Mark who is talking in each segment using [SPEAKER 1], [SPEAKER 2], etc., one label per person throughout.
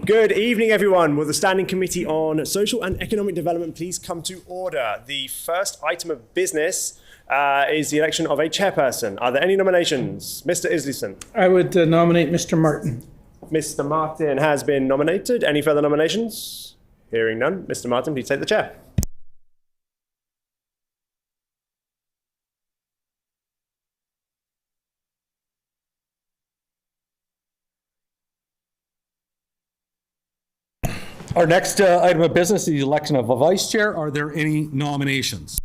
[SPEAKER 1] Good evening, everyone. Will the Standing Committee on Social and Economic Development please come to order? The first item of business is the election of a chairperson. Are there any nominations? Mr. Isleyson.
[SPEAKER 2] I would nominate Mr. Martin.
[SPEAKER 1] Mr. Martin has been nominated. Any further nominations? Hearing none. Mr. Martin, please take the chair.
[SPEAKER 3] Our next item of business is the election of a vice chair. Are there any nominations?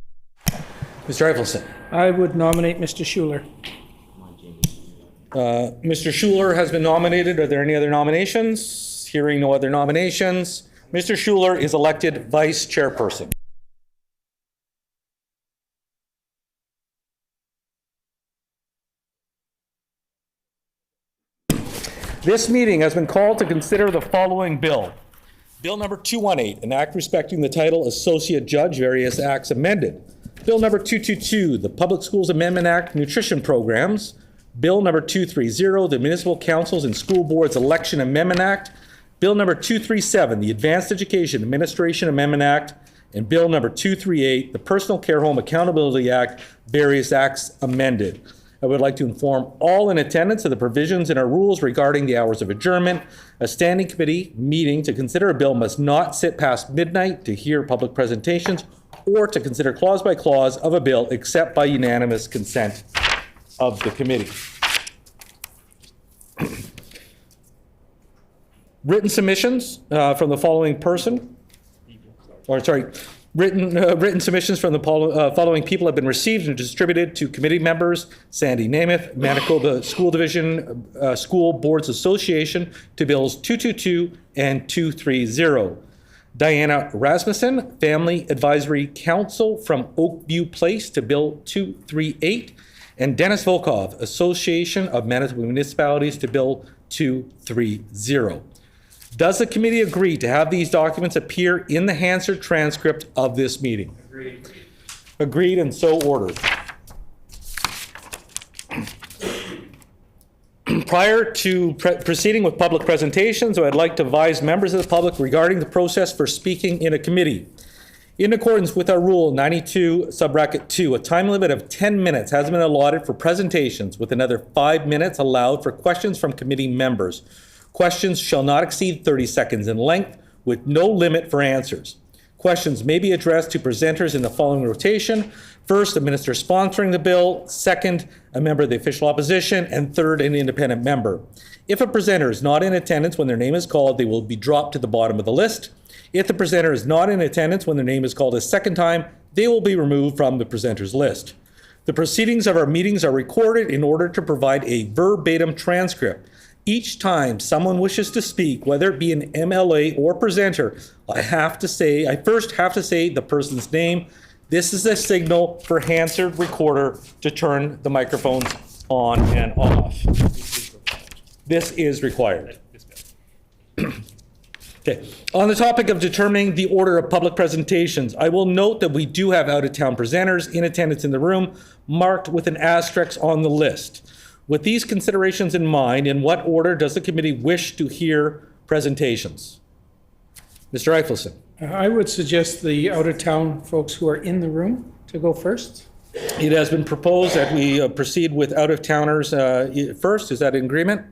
[SPEAKER 3] Mr. Eiffelson.
[SPEAKER 2] I would nominate Mr. Schuler.
[SPEAKER 3] Mr. Schuler has been nominated. Are there any other nominations? Hearing no other nominations, Mr. Schuler is elected vice chairperson. This meeting has been called to consider the following bill. Bill number 218, an act respecting the title Associate Judge, various acts amended. Bill number 222, the Public Schools Amendment Act, nutrition programs. Bill number 230, the Municipal Councils and School Boards Election Amendment Act. Bill number 237, the Advanced Education Administration Amendment Act. And Bill number 238, the Personal Care Home Accountability Act, various acts amended. I would like to inform all in attendance of the provisions in our rules regarding the hours of adjournment. A standing committee meeting to consider a bill must not sit past midnight to hear public presentations or to consider clause by clause of a bill except by unanimous consent of the committee. Written submissions from the following person, Written submissions from the following people have been received and distributed to committee members: Sandy Namath, Manitoba School Division School Boards Association, to bills 222 and 230. Diana Rasmussen, Family Advisory Council from Oakview Place, to bill 238. And Dennis Volkov, Association of Manitoba Municipalities, to bill 230. Does the committee agree to have these documents appear in the Hansard transcript of this meeting?
[SPEAKER 1] Agreed.
[SPEAKER 3] Agreed, and so ordered. Prior to proceeding with public presentations, I'd like to advise members of the public regarding the process for speaking in a committee. In accordance with our Rule 92, subbracket 2, a time limit of 10 minutes has been allotted for presentations, with another 5 minutes allowed for questions from committee members. Questions shall not exceed 30 seconds in length, with no limit for answers. Questions may be addressed to presenters in the following rotation: first, a minister sponsoring the bill; second, a member of the official opposition; and third, an independent member. If a presenter is not in attendance when their name is called, they will be dropped to the bottom of the list. If the presenter is not in attendance when their name is called a second time, they will be removed from the presenter's list. The proceedings of our meetings are recorded in order to provide a verbatim transcript. Each time someone wishes to speak, whether it be an MLA or presenter, I first have to say the person's name. This is a signal for Hansard Recorder to turn the microphones on and off. This is required. Okay. On the topic of determining the order of public presentations, I will note that we do have out-of-town presenters in attendance in the room, marked with an asterisk on the list. With these considerations in mind, in what order does the committee wish to hear presentations? Mr. Eiffelson.
[SPEAKER 2] I would suggest the out-of-town folks who are in the room to go first.
[SPEAKER 3] It has been proposed that we proceed with out-of-towners first. Is that in agreement?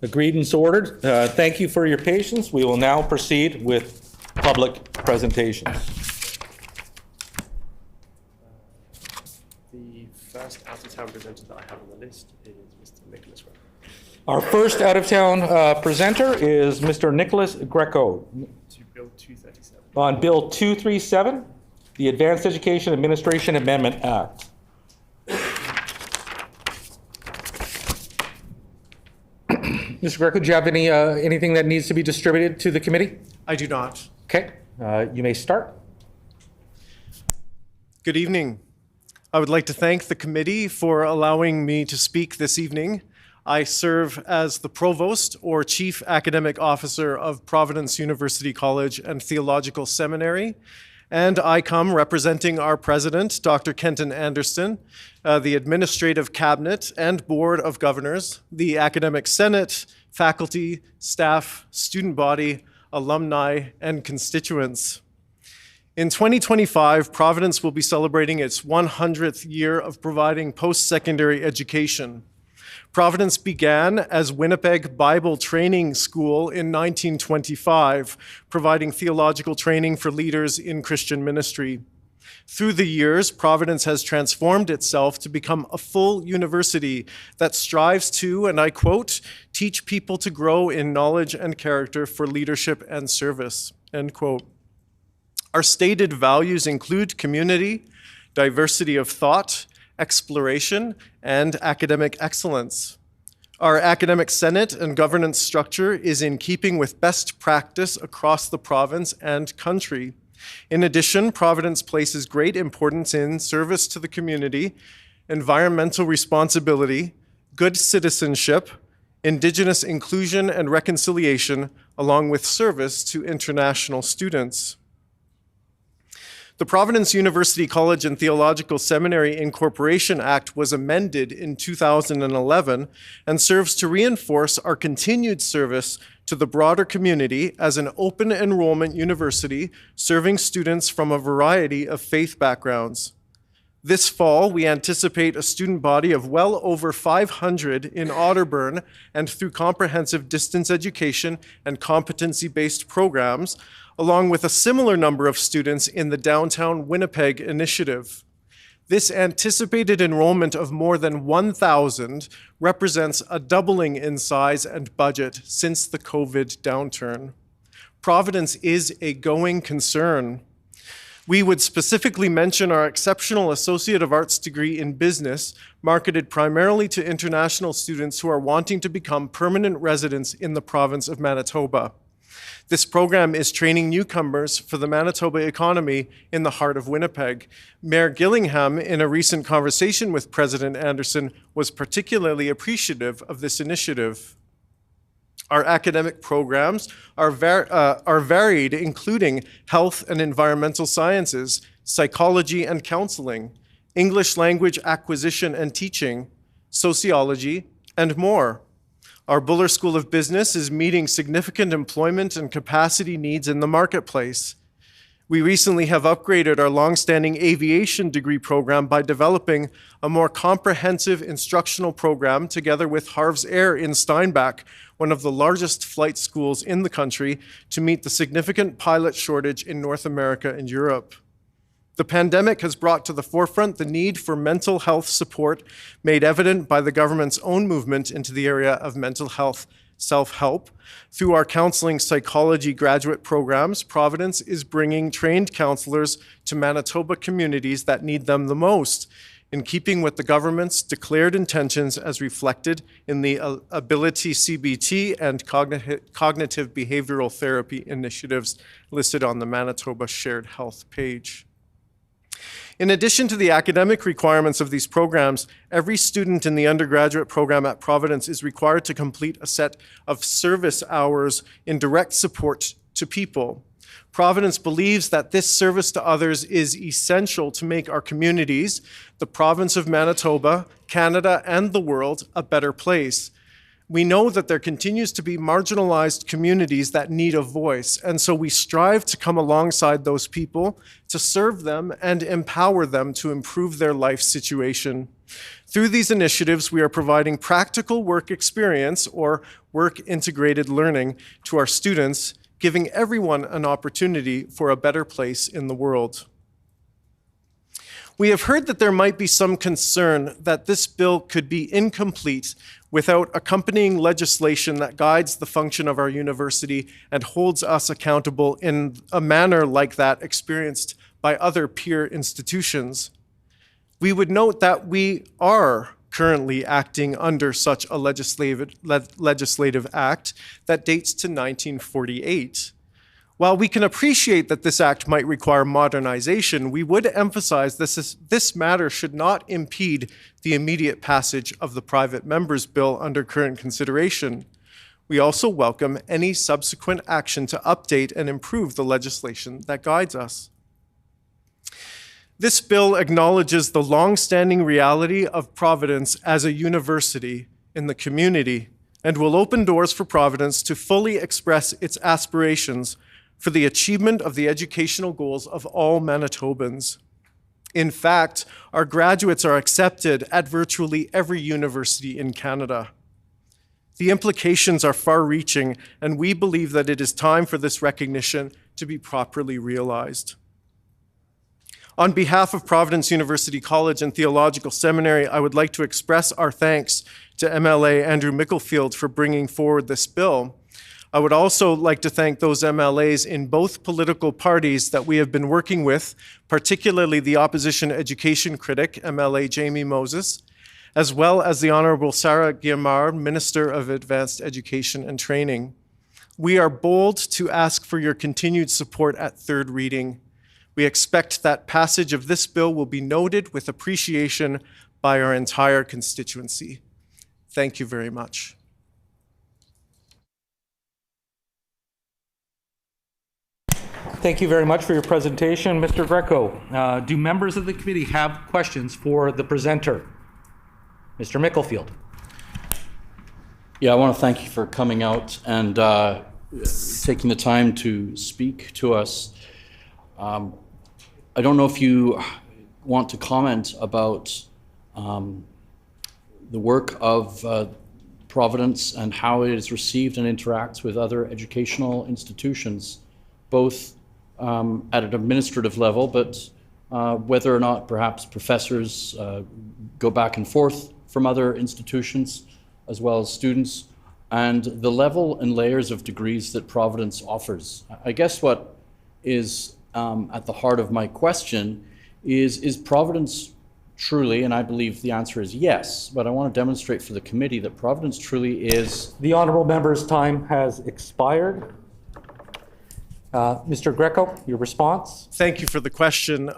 [SPEAKER 3] Agreed and so ordered. Thank you for your patience. We will now proceed with public presentations.
[SPEAKER 1] First out-of-town presenter that I have on the list is Mr. Nicholas Greco.
[SPEAKER 3] Our first out-of-town presenter is Mr. Nicholas Greco.
[SPEAKER 1] To Bill 237.
[SPEAKER 3] On Bill 237, the Advanced Education Administration Amendment Act. Mr. Greco, do you have anything that needs to be distributed to the committee?
[SPEAKER 4] I do not.
[SPEAKER 3] Okay, you may start.
[SPEAKER 4] Good evening. I would like to thank the committee for allowing me to speak this evening. I serve as the Provost or Chief Academic Officer of Providence University College and Theological Seminary, and I come representing our President, Dr. Kenton Anderson, the Administrative Cabinet and Board of Governors, the Academic Senate, faculty, staff, student body, alumni, and constituents. In 2025, Providence will be celebrating its 100th year of providing post-secondary education. Providence began as Winnipeg Bible Training School in 1925, providing theological training for leaders in Christian ministry. Through the years, Providence has transformed itself to become a full university that strives to, and I quote, teach people to grow in knowledge and character for leadership and service, end quote. Our stated values include community, diversity of thought, exploration, and academic excellence. Our academic senate and governance structure is in keeping with best practice across the province and country. In addition, Providence places great importance in service to the community, environmental responsibility, good citizenship, Indigenous inclusion and reconciliation, along with service to international students. The Providence University College and Theological Seminary Incorporation Act was amended in 2011 and serves to reinforce our continued service to the broader community as an open enrollment university serving students from a variety of faith backgrounds. This fall, we anticipate a student body of well over 500 in Otterburn, and through comprehensive distance education and competency-based programs, along with a similar number of students in the Downtown Winnipeg initiative. This anticipated enrollment of more than 1,000 represents a doubling in size and budget since the COVID downturn. Providence is a going concern. We would specifically mention our exceptional Associate of Arts degree in business, marketed primarily to international students who are wanting to become permanent residents in the province of Manitoba. This program is training newcomers for the Manitoba economy in the heart of Winnipeg. Mayor Gillingham, in a recent conversation with President Anderson, was particularly appreciative of this initiative. Our academic programs are varied, including health and environmental sciences, psychology and counseling, English language acquisition and teaching, sociology, and more. Our Buller School of Business is meeting significant employment and capacity needs in the marketplace. We recently have upgraded our longstanding aviation degree program by developing a more comprehensive instructional program together with Harv's Air in Steinbach, one of the largest flight schools in the country, to meet the significant pilot shortage in North America and Europe. The pandemic has brought to the forefront the need for mental health support, made evident by the government's own movement into the area of mental health self-help. Through our counseling psychology graduate programs, Providence is bringing trained counselors to Manitoba communities that need them the most, in keeping with the government's declared intentions as reflected in the Ability CBT and Cognitive Behavioral Therapy initiatives listed on the Manitoba Shared Health page. In addition to the academic requirements of these programs, every student in the undergraduate program at Providence is required to complete a set of service hours in direct support to people. Providence believes that this service to others is essential to make our communities, the province of Manitoba, Canada, and the world a better place. We know that there continues to be marginalized communities that need a voice, and so we strive to come alongside those people, to serve them and empower them to improve their life situation. Through these initiatives, we are providing practical work experience or work-integrated learning to our students, giving everyone an opportunity for a better place in the world. We have heard that there might be some concern that this bill could be incomplete without accompanying legislation that guides the function of our university and holds us accountable in a manner like that experienced by other peer institutions. We would note that we are currently acting under such a legislative act that dates to 1948. While we can appreciate that this act might require modernization, we would emphasize this matter should not impede the immediate passage of the private members' bill under current consideration. We also welcome any subsequent action to update and improve the legislation that guides us. This bill acknowledges the long-standing reality of Providence as a university in the community and will open doors for Providence to fully express its aspirations for the achievement of the educational goals of all Manitobans. In fact, our graduates are accepted at virtually every university in Canada. The implications are far-reaching, and we believe that it is time for this recognition to be properly realized. On behalf of Providence University College and Theological Seminary, I would like to express our thanks to MLA Andrew Micklefield for bringing forward this bill. I would also like to thank those MLAs in both political parties that we have been working with, particularly the opposition education critic, MLA Jamie Moses, as well as the Honourable Sarah Guillemard, Minister of Advanced Education and Training. We are bold to ask for your continued support at third reading. We expect that passage of this bill will be noted with appreciation by our entire constituency. Thank you very much.
[SPEAKER 3] Thank you very much for your presentation, Mr. Greco. Do members of the committee have questions for the presenter? Mr. Micklefield.
[SPEAKER 5] Yeah, I want to thank you for coming out and taking the time to speak to us. I don't know if you want to comment about the work of Providence and how it is received and interacts with other educational institutions, both at an administrative level, but whether or not perhaps professors go back and forth from other institutions, as well as students, and the level and layers of degrees that Providence offers. I guess what is at the heart of my question is Providence truly, and I believe the answer is yes, but I want to demonstrate for the committee that Providence truly is...
[SPEAKER 3] The honourable member's time has expired. Mr. Greco, your response?
[SPEAKER 4] Thank you for the question.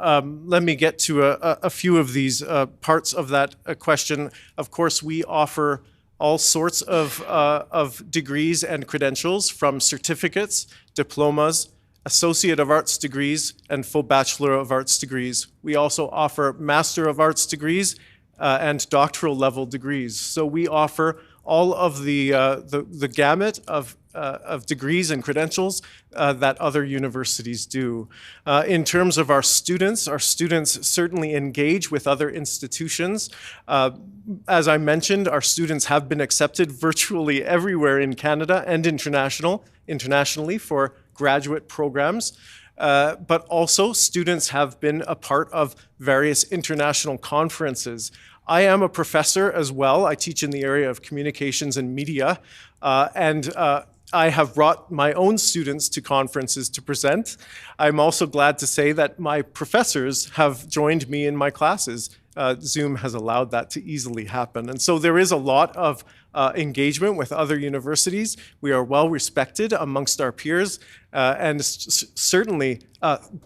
[SPEAKER 4] Let me get to a few of these parts of that question. Of course, we offer all sorts of degrees and credentials, from certificates, diplomas, Associate of Arts degrees, and full Bachelor of Arts degrees. We also offer Master of Arts degrees and doctoral level degrees. So we offer all of the gamut of degrees and credentials that other universities do. In terms of our students certainly engage with other institutions. As I mentioned, our students have been accepted virtually everywhere in Canada and internationally for graduate programs. But also students have been a part of various international conferences. I am a professor as well. I teach in the area of communications and media, and I have brought my own students to conferences to present. I'm also glad to say that my professors have joined me in my classes. Zoom has allowed that to easily happen. And so there is a lot of engagement with other universities. We are well respected amongst our peers. And certainly,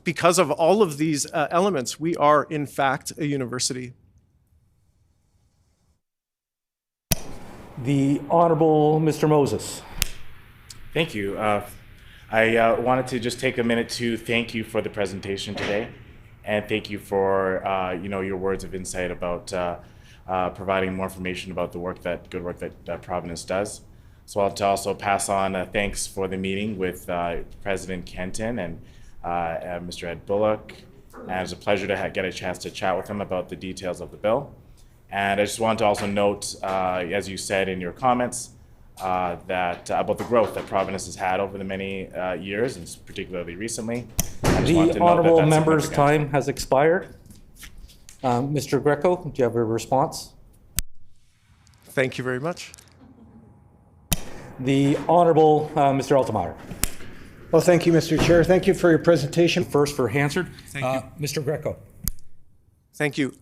[SPEAKER 4] because of all of these elements, we are in fact a university.
[SPEAKER 3] The Honourable Mr. Moses.
[SPEAKER 6] Thank you. I wanted to just take a minute to thank you for the presentation today, and thank you for your words of insight about providing more information about the good work that Providence does. So I'll also pass on thanks for the meeting with President Kenton and Mr. Ed Bullock, and it was a pleasure to get a chance to chat with him about the details of the bill. And I just want to also note, as you said in your comments, that about the growth that Providence has had over the many years, and particularly recently.
[SPEAKER 3] The honourable member's time has expired. Mr. Greco, do you have a response?
[SPEAKER 4] Thank you very much.
[SPEAKER 3] The Honourable Mr. Altemeyer.
[SPEAKER 7] Well, thank you, Mr. Chair. Thank you for your presentation.
[SPEAKER 3] First for Hansard.
[SPEAKER 4] Thank you.
[SPEAKER 3] Mr. Greco.
[SPEAKER 4] Thank you.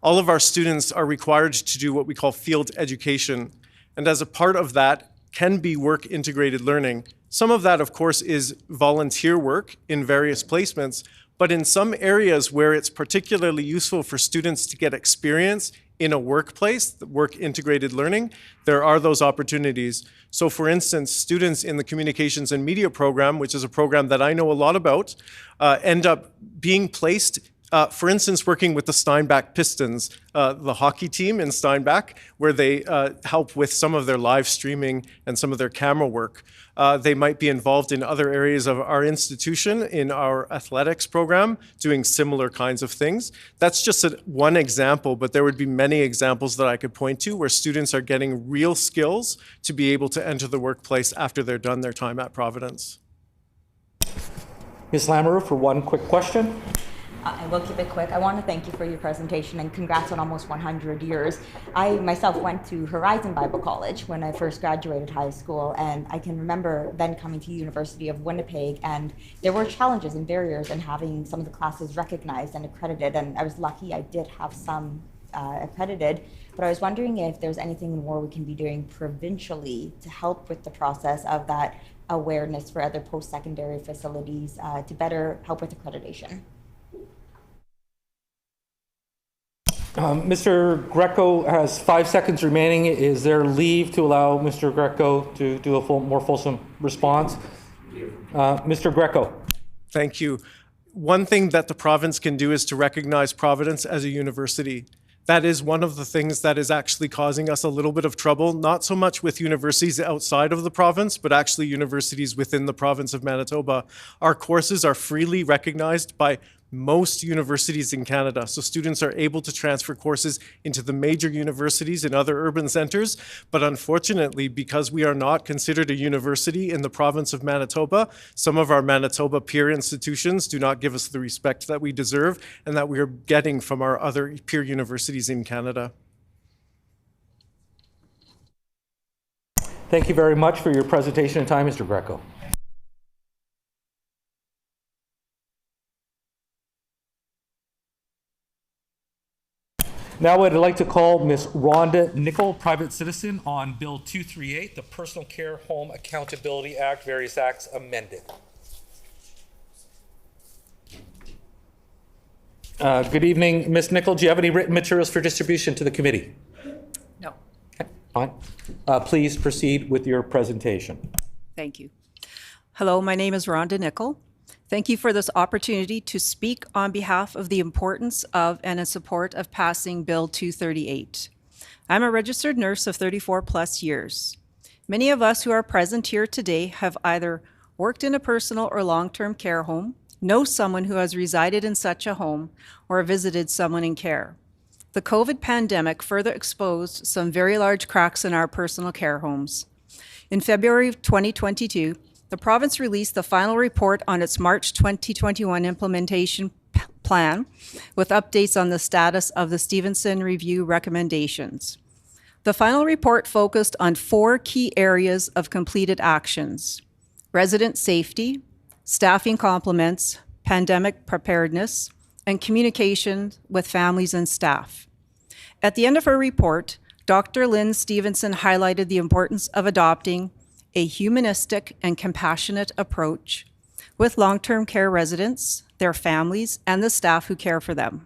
[SPEAKER 4] All of our students are required to do what we call field education. And as a part of that can be work integrated learning. Some of that, of course, is volunteer work in various placements, but in some areas where it's particularly useful for students to get experience in a workplace, work integrated learning, there are those opportunities. So for instance, students in the communications and media program, which is a program that I know a lot about, end up being placed For instance, working with the Steinbach Pistons, the hockey team in Steinbach, where they help with some of their live streaming and some of their camera work. They might be involved in other areas of our institution, in our athletics program, doing similar kinds of things. That's just one example, but there would be many examples that I could point to where students are getting real skills to be able to enter the workplace after they're done their time at Providence.
[SPEAKER 3] Ms. Lamoureux, for one quick question.
[SPEAKER 8] I will keep it quick. I want to thank you for your presentation and congrats on almost 100 years. I myself went to Horizon Bible College when I first graduated high school, and I can remember then coming to University of Winnipeg, and there were challenges and barriers in having some of the classes recognized and accredited, and I was lucky I did have some accredited, but I was wondering if there's anything more we can be doing provincially to help with the process of that awareness for other post-secondary facilities to better help with accreditation.
[SPEAKER 3] Mr. Greco has 5 seconds remaining. Is there leave to allow Mr. Greco to do a more fulsome response? Mr. Greco.
[SPEAKER 4] Thank you. One thing that the province can do is to recognize Providence as a university. That is one of the things that is actually causing us a little bit of trouble, not so much with universities outside of the province, but actually universities within the province of Manitoba. Our courses are freely recognized by most universities in Canada. So students are able to transfer courses into the major universities in other urban centers. But unfortunately, because we are not considered a university in the province of Manitoba, some of our Manitoba peer institutions do not give us the respect that we deserve and that we are getting from our other peer universities in Canada.
[SPEAKER 3] Thank you very much for your presentation and time, Mr. Greco. Now I'd like to call Ms. Rhonda Nickel, private citizen, on Bill 238, the Personal Care Home Accountability Act, various acts amended. Good evening, Ms. Nickel. Do you have any written materials for distribution to the committee?
[SPEAKER 9] No.
[SPEAKER 3] Okay, fine. Please proceed with your presentation.
[SPEAKER 9] Thank you. Hello, my name is Rhonda Nickel. Thank you for this opportunity to speak on behalf of the importance of and in support of passing Bill 238. I'm a registered nurse of 34 plus years. Many of us who are present here today have either worked in a personal or long-term care home, know someone who has resided in such a home, or visited someone in care. The COVID pandemic further exposed some very large cracks in our personal care homes. In February of 2022, the province released the final report on its March 2021 implementation plan with updates on the status of the Stevenson Review recommendations. The final report focused on 4 key areas of completed actions: resident safety, staffing complements, pandemic preparedness, and communication with families and staff. At the end of her report, Dr. Lynn Stevenson highlighted the importance of adopting a humanistic and compassionate approach with long-term care residents, their families, and the staff who care for them.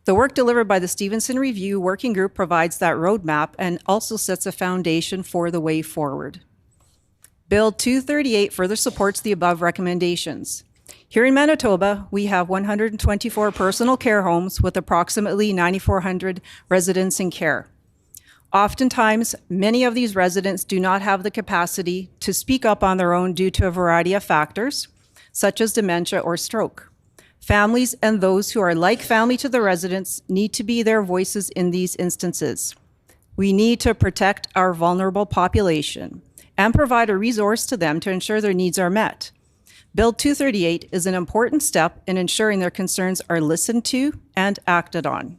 [SPEAKER 9] The work delivered by the Stevenson Review Working Group provides that roadmap and also sets a foundation for the way forward. Bill 238 further supports the above recommendations. Here in Manitoba, we have 124 personal care homes with approximately 9,400 residents in care. Oftentimes, many of these residents do not have the capacity to speak up on their own due to a variety of factors, such as dementia or stroke. Families and those who are like family to the residents need to be their voices in these instances. We need to protect our vulnerable population and provide a resource to them to ensure their needs are met. Bill 238 is an important step in ensuring their concerns are listened to and acted on.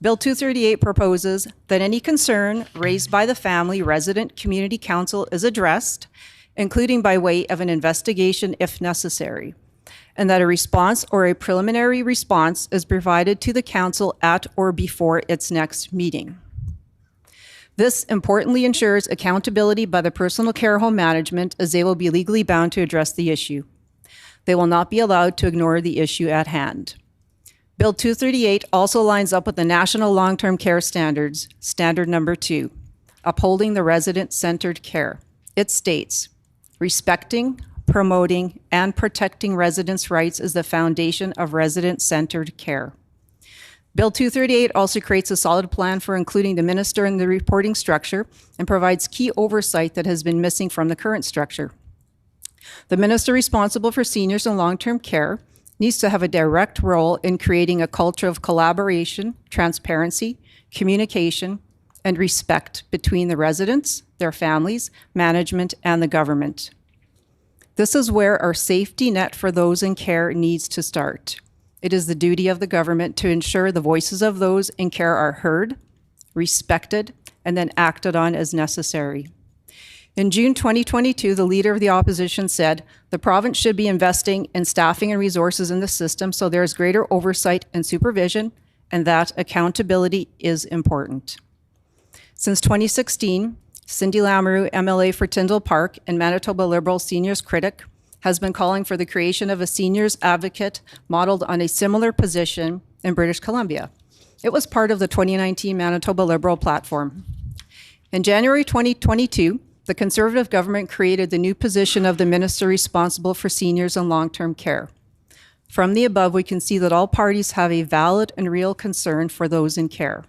[SPEAKER 9] Bill 238 proposes that any concern raised by the family resident community council is addressed, including by way of an investigation if necessary, and that a response or a preliminary response is provided to the council at or before its next meeting. This importantly ensures accountability by the personal care home management, as they will be legally bound to address the issue. They will not be allowed to ignore the issue at hand. Bill 238 also lines up with the National Long-Term Care Standards, Standard Number 2, upholding the resident-centered care. It states, respecting, promoting, and protecting residents' rights is the foundation of resident-centered care. Bill 238 also creates a solid plan for including the minister in the reporting structure and provides key oversight that has been missing from the current structure. The minister responsible for seniors and long-term care needs to have a direct role in creating a culture of collaboration, transparency, communication, and respect between the residents, their families, management, and the government. This is where our safety net for those in care needs to start. It is the duty of the government to ensure the voices of those in care are heard, respected, and then acted on as necessary. In June 2022, the Leader of the Opposition said, "The province should be investing in staffing and resources in the system so there is greater oversight and supervision, and that accountability is important." Since 2016, Cindy Lamoureux, MLA for Tyndall Park and Manitoba Liberal Seniors critic, has been calling for the creation of a seniors advocate modeled on a similar position in British Columbia. It was part of the 2019 Manitoba Liberal platform. In January 2022, the Conservative government created the new position of the Minister responsible for seniors and long-term care. From the above, we can see that all parties have a valid and real concern for those in care.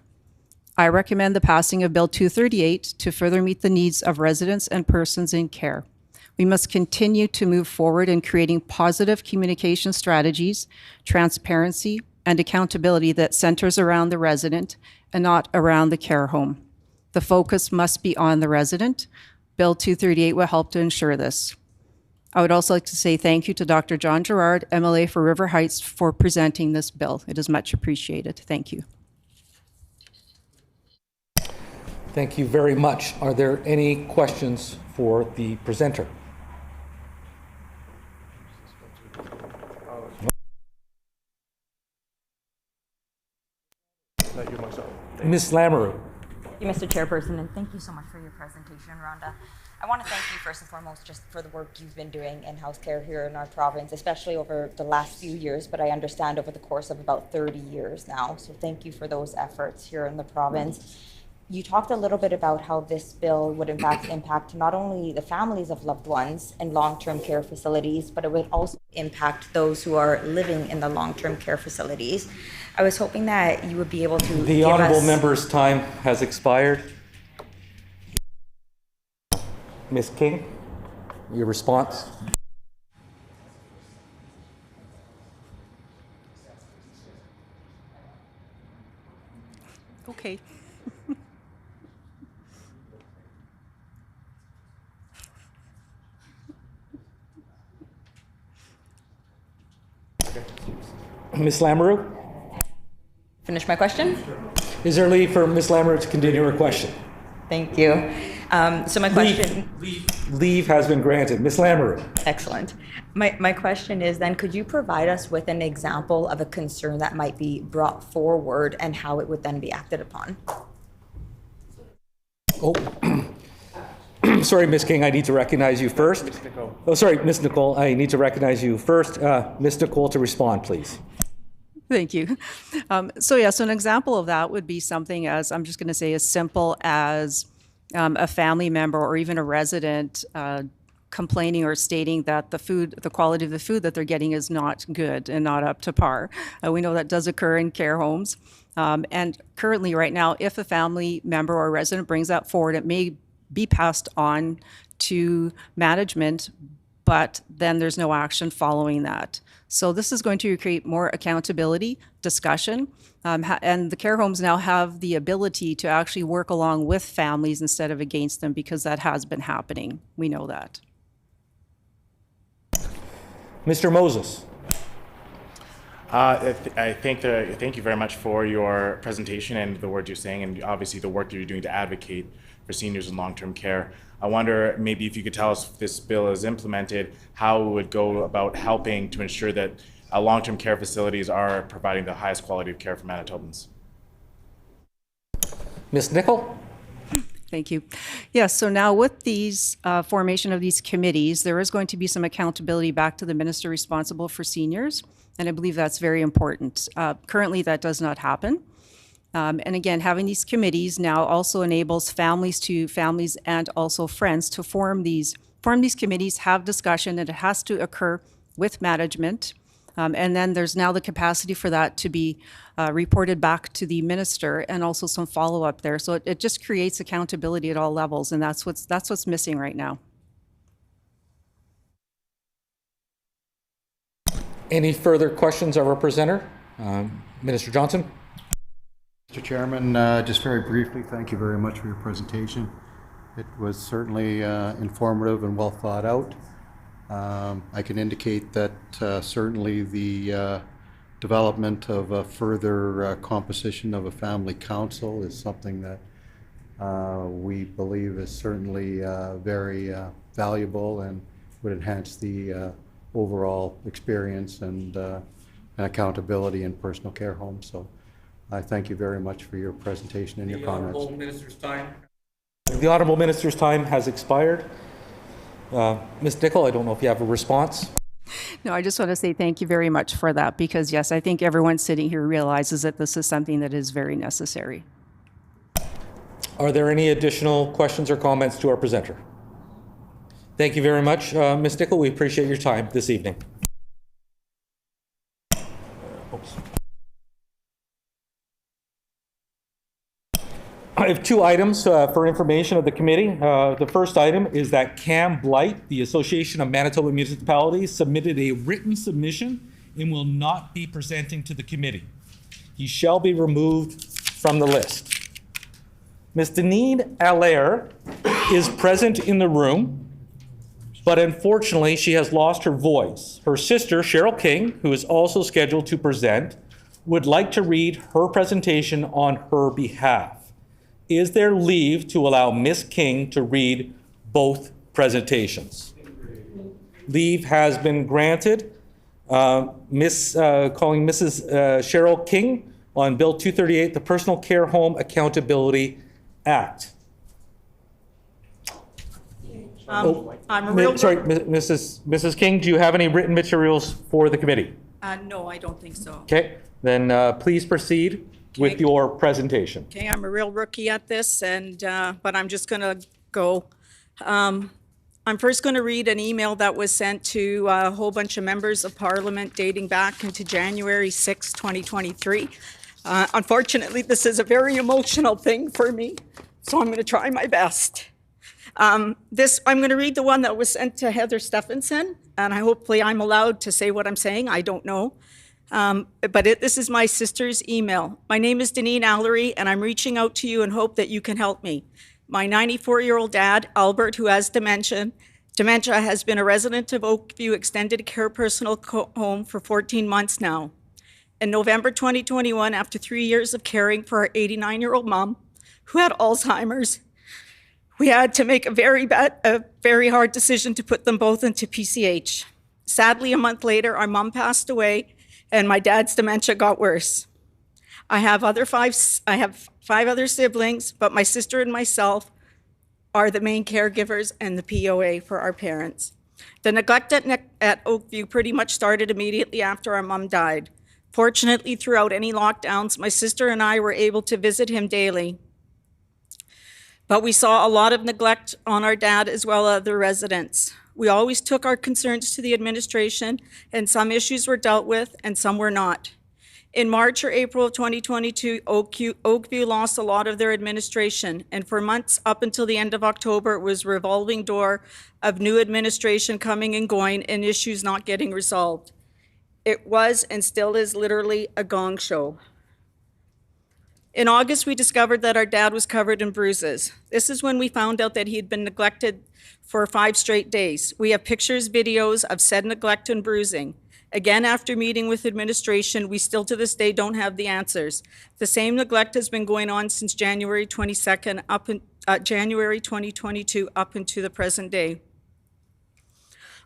[SPEAKER 9] I recommend the passing of Bill 238 to further meet the needs of residents and persons in care. We must continue to move forward in creating positive communication strategies, transparency, and accountability that centers around the resident and not around the care home. The focus must be on the resident. Bill 238 will help to ensure this. I would also like to say thank you to Dr. John Gerard, MLA for River Heights, for presenting this bill. It is much appreciated. Thank you.
[SPEAKER 3] Thank you very much. Are there any questions for the presenter? Ms. Lamoureux.
[SPEAKER 8] Thank you, Mr. Chairperson, and thank you so much for your presentation, Rhonda. I want to thank you first and foremost just for the work you've been doing in house care here in our province, especially over the last few years, but I understand over the course of about 30 years now. So thank you for those efforts here in the province. You talked a little bit about how this bill would in fact impact not only the families of loved ones in long-term care facilities, but it would also impact those who are living in the long-term care facilities. I was hoping that you would be able to
[SPEAKER 3] The honourable member's time has expired. Ms. King, your response?
[SPEAKER 9] Okay.
[SPEAKER 3] Ms. Lamoureux?
[SPEAKER 8] finish my question.
[SPEAKER 3] Is there leave for Ms. Lamoureux to continue her question?
[SPEAKER 8] Thank you. So my question...
[SPEAKER 3] Leave has been granted. Ms. Lamoureux.
[SPEAKER 8] Excellent. My question is then, could you provide us with an example of a concern that might be brought forward and how it would then be acted upon?
[SPEAKER 3] Oh, sorry, Ms. King, I need to recognize you first. Oh, sorry, Ms. Nicole, I need to recognize you first. Ms. Nicole to respond, please.
[SPEAKER 9] Thank you. So an example of that would be something as, I'm just going to say, as simple as a family member or even a resident complaining or stating that the quality of the food that they're getting is not good and not up to par. We know that does occur in care homes. And currently right now, if a family member or resident brings that forward, it may be passed on to management, but then there's no action following that. So this is going to create more accountability, discussion, and the care homes now have the ability to actually work along with families instead of against them, because that has been happening. We know that.
[SPEAKER 3] Mr. Moses.
[SPEAKER 6] Thank you very much for your presentation and the words you're saying, and obviously the work that you're doing to advocate for seniors in long-term care. I wonder maybe if you could tell us, if this bill is implemented, how it would go about helping to ensure that long-term care facilities are providing the highest quality of care for Manitobans.
[SPEAKER 3] Ms. Nicol?
[SPEAKER 9] Thank you. Yes, so now with these formation of these committees, there is going to be some accountability back to the minister responsible for seniors, and I believe that's very important. Currently, that does not happen. And again, having these committees now also enables families and also friends to form these form these committees, have discussion, and it has to occur with management. And then there's now the capacity for that to be reported back to the minister and also some follow-up there. So it just creates accountability at all levels, and that's what's missing right now.
[SPEAKER 3] Any further questions of our presenter? Minister Johnson?
[SPEAKER 10] Mr. Chairman, just very briefly, thank you very much for your presentation. It was certainly informative and well thought out. I can indicate that certainly the development of a further composition of a family council is something that we believe is certainly very valuable and would enhance the overall experience and accountability in personal care homes. So I thank you very much for your presentation and your comments.
[SPEAKER 3] The Honourable Minister's time has expired. Ms. Nicol, I don't know if you have a response.
[SPEAKER 9] No, I just want to say thank you very much for that, because yes, I think everyone sitting here realizes that this is something that is very necessary.
[SPEAKER 3] Are there any additional questions or comments to our presenter? Thank you very much, Ms. Nicol. We appreciate your time this evening. Oops. I have two items for information of the committee. The first item is that Cam Blight, the Association of Manitoba Municipalities, submitted a written submission and will not be presenting to the committee. He shall be removed from the list. Ms. Deneen Allaire is present in the room, but unfortunately she has lost her voice. Her sister, Cheryl King, who is also scheduled to present, would like to read her presentation on her behalf. Is there leave to allow Ms. King to read both presentations? Leave has been granted. Calling Mrs. Cheryl King on Bill 238, the Personal Care Home Accountability Act. Mrs. King, do you have any written materials for the committee?
[SPEAKER 11] No, I don't think so.
[SPEAKER 3] Okay, then please proceed with your presentation.
[SPEAKER 11] Okay, I'm a real rookie at this, and but I'm just going to go. I'm first going to read an email that was sent to a whole bunch of members of Parliament dating back into January 6, 2023. Unfortunately, this is a very emotional thing for me, so I'm going to try my best. I'm going to read the one that was sent to Heather Stephenson, and hopefully I'm allowed to say what I'm saying. I don't know. This is my sister's email. My name is Deneen Allery, and I'm reaching out to you and hope that you can help me. My 94-year-old dad, Albert, who has dementia, has been a resident of Oakview Extended Care Personal Home for 14 months now. In November 2021, after 3 years of caring for our 89-year-old mom, who had Alzheimer's, we had to make a very hard decision to put them both into PCH. Sadly, a month later, our mom passed away, and my dad's dementia got worse. I have five other siblings, but my sister and myself are the main caregivers and the POA for our parents. The neglect at Oakview pretty much started immediately after our mom died. Fortunately, throughout any lockdowns, my sister and I were able to visit him daily. But we saw a lot of neglect on our dad as well as other residents. We always took our concerns to the administration, and some issues were dealt with and some were not. In March or April of 2022, Oakview lost a lot of their administration, and for months up until the end of October, it was a revolving door of new administration coming and going and issues not getting resolved. It was and still is literally a gong show. In August, we discovered that our dad was covered in bruises. This is when we found out that he had been neglected for 5 straight days. We have pictures, videos of said neglect and bruising. Again, after meeting with administration, we still to this day don't have the answers. The same neglect has been going on since January 22nd, January 2022, up into the present day.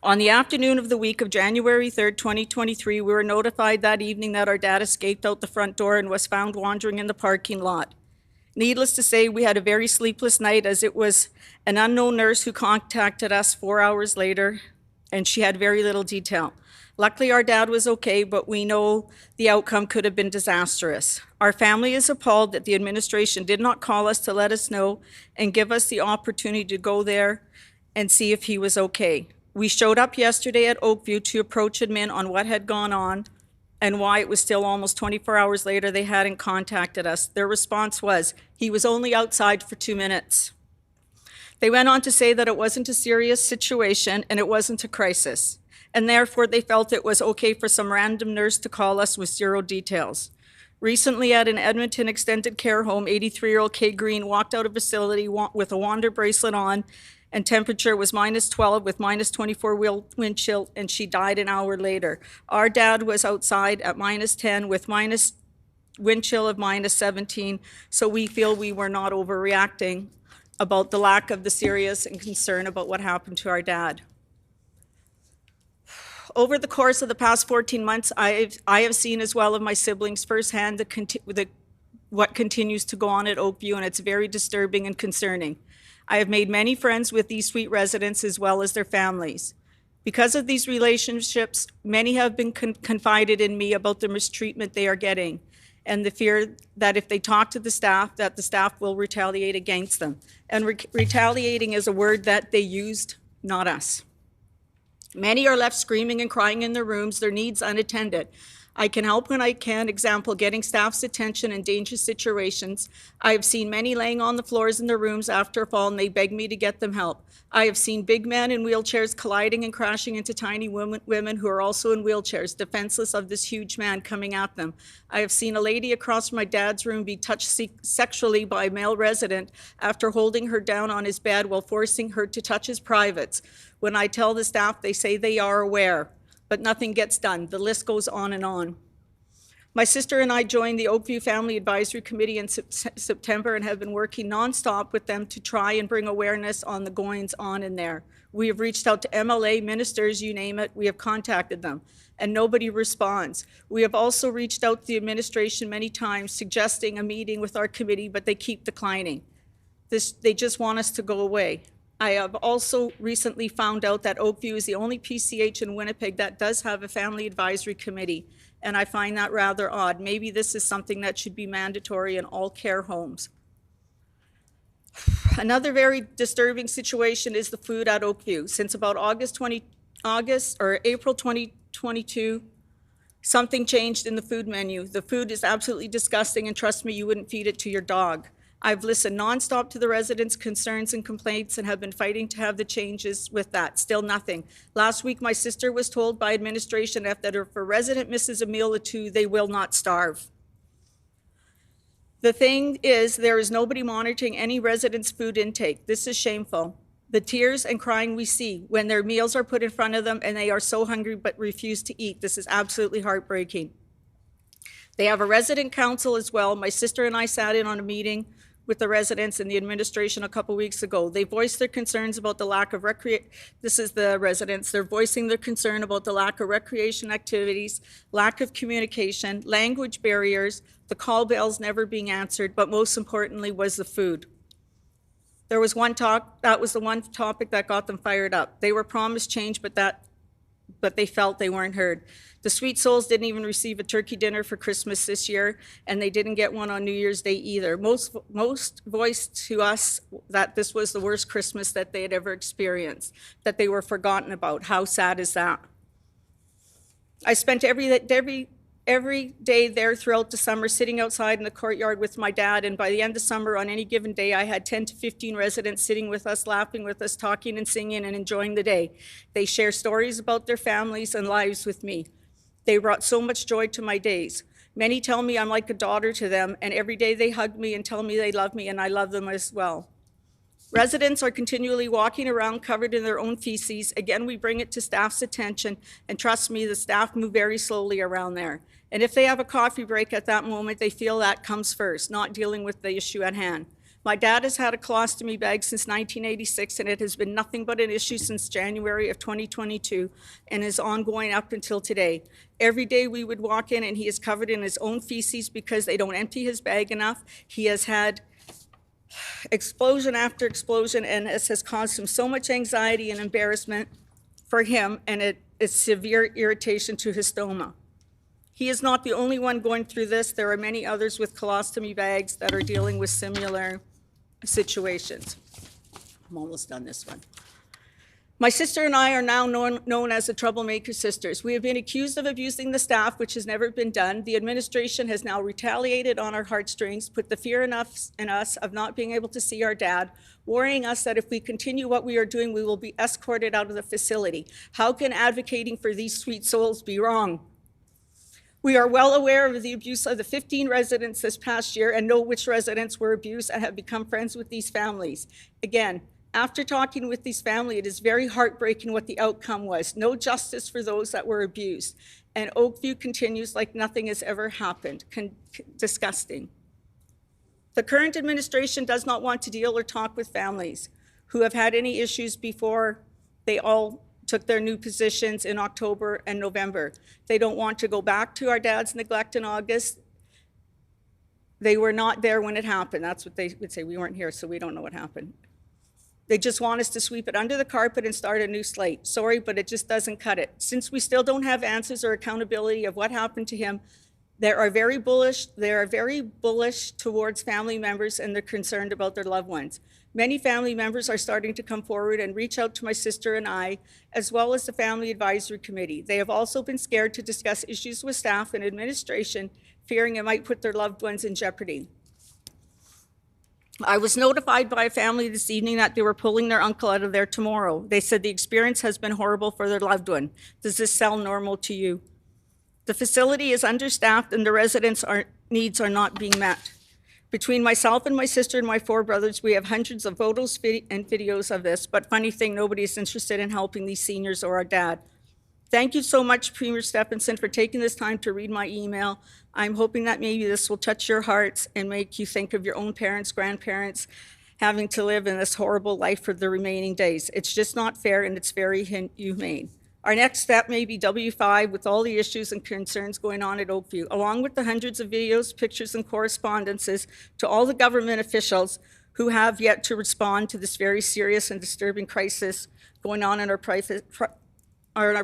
[SPEAKER 11] On the afternoon of the week of January 3rd, 2023, we were notified that evening that our dad escaped out the front door and was found wandering in the parking lot. Needless to say, we had a very sleepless night, as it was an unknown nurse who contacted us 4 hours later, and she had very little detail. Luckily, our dad was okay, but we know the outcome could have been disastrous. Our family is appalled that the administration did not call us to let us know and give us the opportunity to go there and see if he was okay. We showed up yesterday at Oakview to approach admin on what had gone on and why it was still almost 24 hours later they hadn't contacted us. Their response was, he was only outside for 2 minutes. They went on to say that it wasn't a serious situation and it wasn't a crisis, and therefore they felt it was okay for some random nurse to call us with 0 details. Recently at an Edmonton extended care home, 83-year-old Kay Green walked out of facility with a wander bracelet on, and temperature was -12 with -24 wind chill, and she died an hour later. Our dad was outside at -10 with wind chill of -17, so we feel we were not overreacting about the lack of the serious and concern about what happened to our dad. Over the course of the past 14 months, I have seen as well of my siblings firsthand what continues to go on at Oakview, and it's very disturbing and concerning. I have made many friends with these sweet residents as well as their families. Because of these relationships, many have been confided in me about the mistreatment they are getting, and the fear that if they talk to the staff, that the staff will retaliate against them. And retaliating is a word that they used, not us. Many are left screaming and crying in their rooms, their needs unattended. I can help when I can, example, getting staff's attention in dangerous situations. I have seen many laying on the floors in their rooms after a fall, and they beg me to get them help. I have seen big men in wheelchairs colliding and crashing into tiny women who are also in wheelchairs, defenseless of this huge man coming at them. I have seen a lady across from my dad's room be touched sexually by a male resident after holding her down on his bed while forcing her to touch his privates. When I tell the staff, they say they are aware, but nothing gets done. The list goes on and on. My sister and I joined the Oakview Family Advisory Committee in September and have been working nonstop with them to try and bring awareness on the goings on in there. We have reached out to MLA, ministers, you name it. We have contacted them, and nobody responds. We have also reached out to the administration many times suggesting a meeting with our committee, but they keep declining. They just want us to go away. I have also recently found out that Oakview is the only PCH in Winnipeg that does have a family advisory committee, and I find that rather odd. Maybe this is something that should be mandatory in all care homes. Another very disturbing situation is the food at Oakview. Since about April 2022, something changed in the food menu. The food is absolutely disgusting, and trust me, you wouldn't feed it to your dog. I've listened nonstop to the residents' concerns and complaints and have been fighting to have the changes with that. Still nothing. Last week, my sister was told by administration that if a resident misses a meal or two, they will not starve. The thing is, there is nobody monitoring any residents' food intake. This is shameful. The tears and crying we see when their meals are put in front of them and they are so hungry but refuse to eat. This is absolutely heartbreaking. They have a resident council as well. My sister and I sat in on a meeting with the residents and the administration a couple weeks ago. They voiced their concerns about the lack of this is the residents, they're voicing their concern about the lack of recreation activities, lack of communication, language barriers, the call bells never being answered, but most importantly was the food. There was that was the one topic that got them fired up. They were promised change, but they felt they weren't heard. The Sweet Souls didn't even receive a turkey dinner for Christmas this year, and they didn't get one on New Year's Day either. Most voiced to us that this was the worst Christmas that they had ever experienced, that they were forgotten about. How sad is that? I spent every day there throughout the summer sitting outside in the courtyard with my dad, and by the end of summer on any given day I had 10 to 15 residents sitting with us, laughing with us, talking and singing and enjoying the day. They share stories about their families and lives with me. They brought so much joy to my days. Many tell me I'm like a daughter to them, and every day they hug me and tell me they love me, and I love them as well. Residents are continually walking around covered in their own feces. Again, we bring it to staff's attention, and trust me, the staff move very slowly around there. And if they have a coffee break at that moment, they feel that comes first, not dealing with the issue at hand. My dad has had a colostomy bag since 1986, and it has been nothing but an issue since January of 2022 and is ongoing up until today. Every day we would walk in and he is covered in his own feces because they don't empty his bag enough. He has had explosion after explosion, and this has caused him so much anxiety and embarrassment for him, and it is severe irritation to his stoma. He is not the only one going through this. There are many others with colostomy bags that are dealing with similar situations. I'm almost done this one. My sister and I are now known as the Troublemaker Sisters. We have been accused of abusing the staff, which has never been done. The administration has now retaliated on our heartstrings, put the fear in us of not being able to see our dad, worrying us that if we continue what we are doing, we will be escorted out of the facility. How can advocating for these sweet souls be wrong? We are well aware of the abuse of the 15 residents this past year and know which residents were abused and have become friends with these families. Again, after talking with these families, it is very heartbreaking what the outcome was. No justice for those that were abused. And Oakview continues like nothing has ever happened. Disgusting. The current administration does not want to deal or talk with families who have had any issues before they all took their new positions in October and November. They don't want to go back to our dad's neglect in August. They were not there when it happened. That's what they would say. We weren't here, so we don't know what happened. They just want us to sweep it under the carpet and start a new slate. Sorry, but it just doesn't cut it. Since we still don't have answers or accountability of what happened to him, they are very bullish towards family members, and they're concerned about their loved ones. Many family members are starting to come forward and reach out to my sister and I, as well as the Family Advisory Committee. They have also been scared to discuss issues with staff and administration, fearing it might put their loved ones in jeopardy. I was notified by a family this evening that they were pulling their uncle out of there tomorrow. They said the experience has been horrible for their loved one. Does this sound normal to you? The facility is understaffed and the residents' needs are not being met. Between myself and my sister and my 4 brothers, we have hundreds of photos and videos of this, but funny thing, nobody is interested in helping these seniors or our dad. Thank you so much, Premier Stephenson, for taking this time to read my email. I'm hoping that maybe this will touch your hearts and make you think of your own parents, grandparents, having to live in this horrible life for the remaining days. It's just not fair, and it's very inhumane. Our next step may be W5 with all the issues and concerns going on at Oakview, along with the hundreds of videos, pictures, and correspondences to all the government officials who have yet to respond to this very serious and disturbing crisis going on in our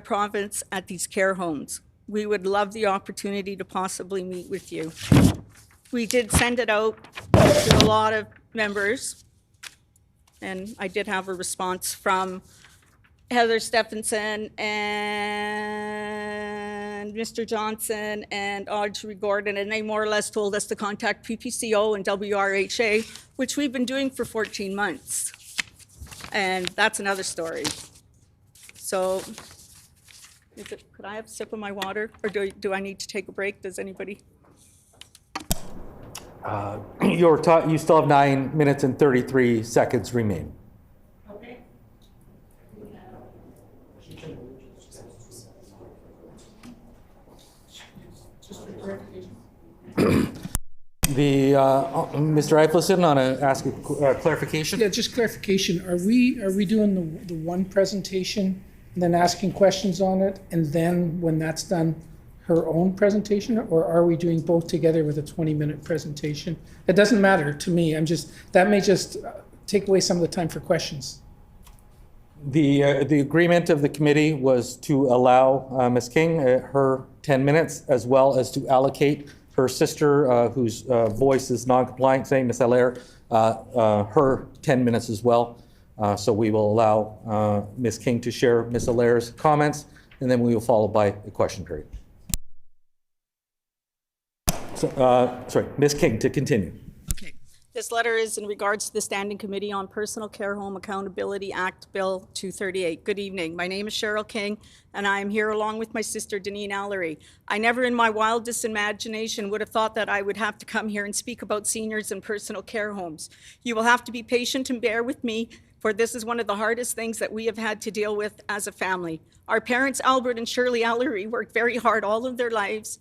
[SPEAKER 11] province at these care homes. We would love the opportunity to possibly meet with you. We did send it out to a lot of members, and I did have a response from Heather Stephenson and Mr. Johnson and Audrey Gordon, and they more or less told us to contact PPCO and WRHA, which we've been doing for 14 months. And that's another story. So, could I have a sip of my water, or do I need to take a break? Does anybody?
[SPEAKER 3] You still have 9 minutes and 33 seconds remain.
[SPEAKER 11] Okay.
[SPEAKER 3] Mr. Eiffelson, on ask a clarification.
[SPEAKER 2] Yeah, just clarification. Are we doing the one presentation and then asking questions on it, and then when that's done, her own presentation, or are we doing both together with a 20-minute presentation? It doesn't matter to me. That may just take away some of the time for questions.
[SPEAKER 3] The agreement of the committee was to allow Ms. King her 10 minutes, as well as to allocate her sister, whose voice is non-compliant, saying Ms. Allaire, her 10 minutes as well. So we will allow Ms. King to share Ms. Allaire's comments, and then we will follow by a question period. So, sorry, Ms. King, to continue.
[SPEAKER 11] Okay. This letter is in regards to the Standing Committee on Personal Care Home Accountability Act Bill 238. Good evening. My name is Cheryl King, and I am here along with my sister, Deneen Allery. I never in my wildest imagination would have thought that I would have to come here and speak about seniors and personal care homes. You will have to be patient and bear with me, for this is one of the hardest things that we have had to deal with as a family. Our parents, Albert and Shirley Allery, worked very hard all of their lives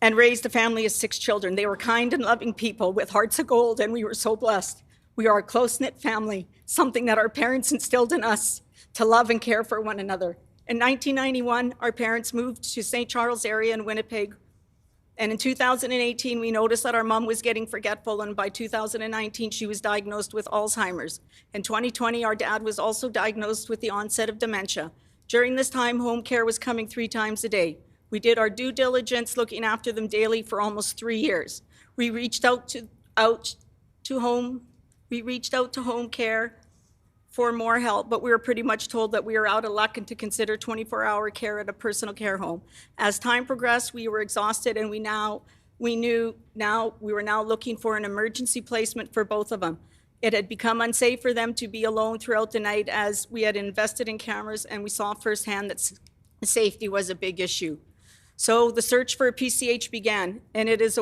[SPEAKER 11] and raised a family of 6 children. They were kind and loving people with hearts of gold, and we were so blessed. We are a close-knit family, something that our parents instilled in us to love and care for one another. In 1991, our parents moved to St. Charles area in Winnipeg, and in 2018, we noticed that our mom was getting forgetful, and by 2019, she was diagnosed with Alzheimer's. In 2020, our dad was also diagnosed with the onset of dementia. During this time, home care was coming 3 times a day. We did our due diligence looking after them daily for almost 3 years. We reached out to home care for more help, but we were pretty much told that we were out of luck and to consider 24-hour care at a personal care home. As time progressed, we were exhausted, and we were now looking for an emergency placement for both of them. It had become unsafe for them to be alone throughout the night, as we had invested in cameras and we saw firsthand that safety was a big issue. So the search for a PCH began, and it's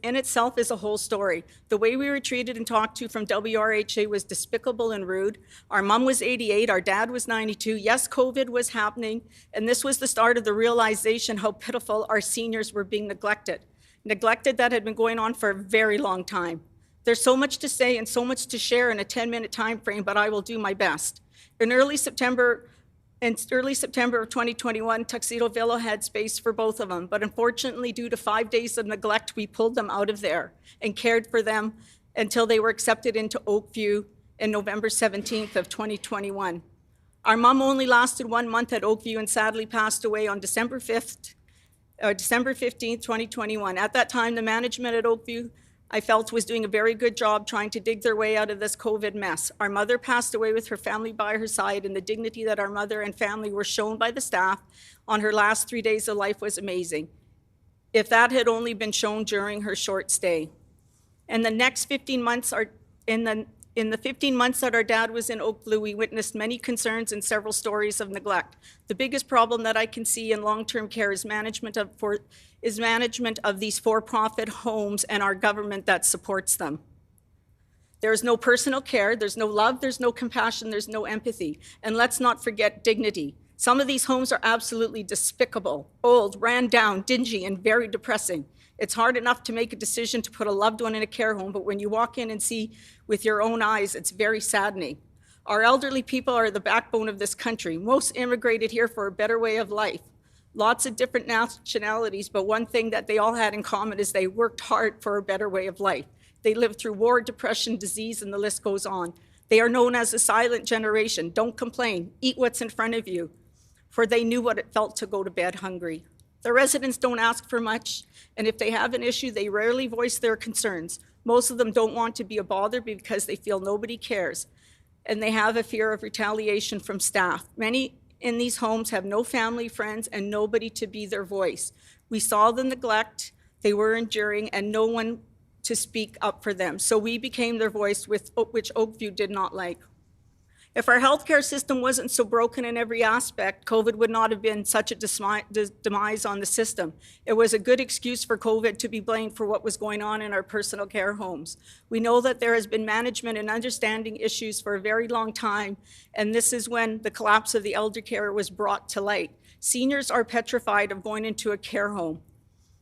[SPEAKER 11] in itself is a whole story. The way we were treated and talked to from WRHA was despicable and rude. Our mom was 88, our dad was 92. Yes, COVID was happening, and this was the start of the realization how pitiful our seniors were being neglected. Neglected that had been going on for a very long time. There's so much to say and so much to share in a 10-minute time frame, but I will do my best. In early September of 2021, Tuxedo Villa had space for both of them, but unfortunately, due to 5 days of neglect, we pulled them out of there and cared for them until they were accepted into Oakview in November 17th of 2021. Our mom only lasted 1 month at Oakview and sadly passed away on December 15th, 2021. At that time, the management at Oakview, I felt, was doing a very good job trying to dig their way out of this COVID mess. Our mother passed away with her family by her side, and the dignity that our mother and family were shown by the staff on her last 3 days of life was amazing. If that had only been shown during her short stay. And the next 15 months are in the 15 months that our dad was in Oakview, we witnessed many concerns and several stories of neglect. The biggest problem that I can see in long-term care is management of these for-profit homes and our government that supports them. There is no personal care, there's no love, there's no compassion, there's no empathy. And let's not forget dignity. Some of these homes are absolutely despicable, old, ran down, dingy, and very depressing. It's hard enough to make a decision to put a loved one in a care home, but when you walk in and see with your own eyes, it's very saddening. Our elderly people are the backbone of this country. Most immigrated here for a better way of life. Lots of different nationalities, but one thing that they all had in common is they worked hard for a better way of life. They lived through war, depression, disease, and the list goes on. They are known as the silent generation. Don't complain, eat what's in front of you, for they knew what it felt to go to bed hungry. The residents don't ask for much, and if they have an issue, they rarely voice their concerns. Most of them don't want to be a bother because they feel nobody cares, and they have a fear of retaliation from staff. Many in these homes have no family, friends, and nobody to be their voice. We saw the neglect they were enduring and no one to speak up for them, so we became their voice, which Oakview did not like. If our healthcare system wasn't so broken in every aspect, COVID would not have been such a demise on the system. It was a good excuse for COVID to be blamed for what was going on in our personal care homes. We know that there has been management and understanding issues for a very long time, and this is when the collapse of the elder care was brought to light. Seniors are petrified of going into a care home.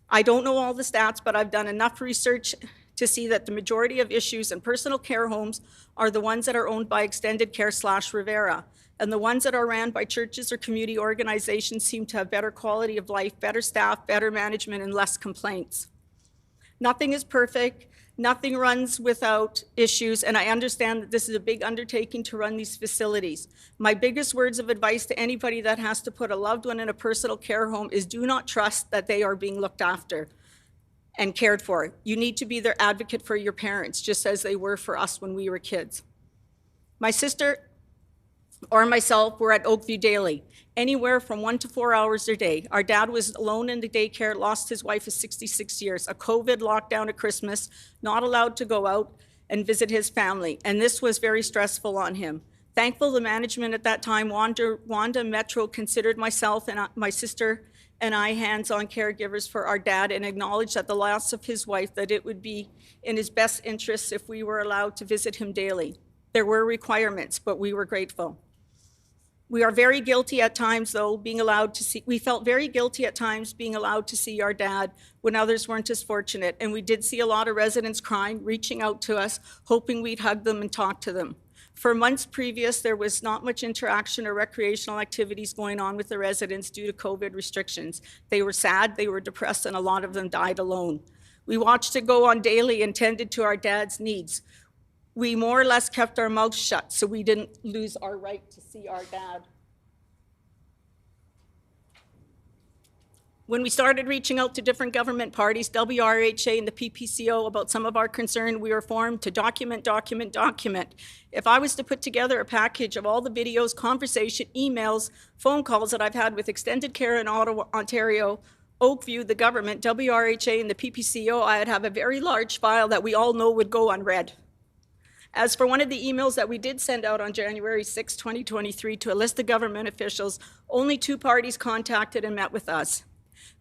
[SPEAKER 11] I don't know all the stats, but I've done enough research to see that the majority of issues in personal care homes are the ones that are owned by extended care / Rivera, and the ones that are ran by churches or community organizations seem to have better quality of life, better staff, better management, and less complaints. Nothing is perfect, nothing runs without issues, and I understand that this is a big undertaking to run these facilities. My biggest words of advice to anybody that has to put a loved one in a personal care home is do not trust that they are being looked after and cared for. You need to be their advocate for your parents, just as they were for us when we were kids. My sister or myself were at Oakview daily, anywhere from 1 to 4 hours a day. Our dad was alone in the daycare, lost his wife of 66 years, a COVID lockdown at Christmas, not allowed to go out and visit his family, and this was very stressful on him. Thankful the management at that time, Wanda Metro, considered myself and my sister and I hands-on caregivers for our dad and acknowledged that the loss of his wife, that it would be in his best interests if we were allowed to visit him daily. There were requirements, but we were grateful. We are very guilty at times, though, we felt very guilty at times being allowed to see our dad when others weren't as fortunate, and we did see a lot of residents crying, reaching out to us, hoping we'd hug them and talk to them. For months previous, there was not much interaction or recreational activities going on with the residents due to COVID restrictions. They were sad, they were depressed, and a lot of them died alone. We watched it go on daily and tended to our dad's needs. We more or less kept our mouths shut so we didn't lose our right to see our dad. When we started reaching out to different government parties, WRHA and the PPCO, about some of our concern, we were formed to document. If I was to put together a package of all the videos, conversation, emails, phone calls that I've had with Extended Care in Ottawa, Ontario, Oakview, the government, WRHA, and the PPCO, I'd have a very large file that we all know would go unread. As for one of the emails that we did send out on January 6, 2023 to a list of government officials, only 2 parties contacted and met with us.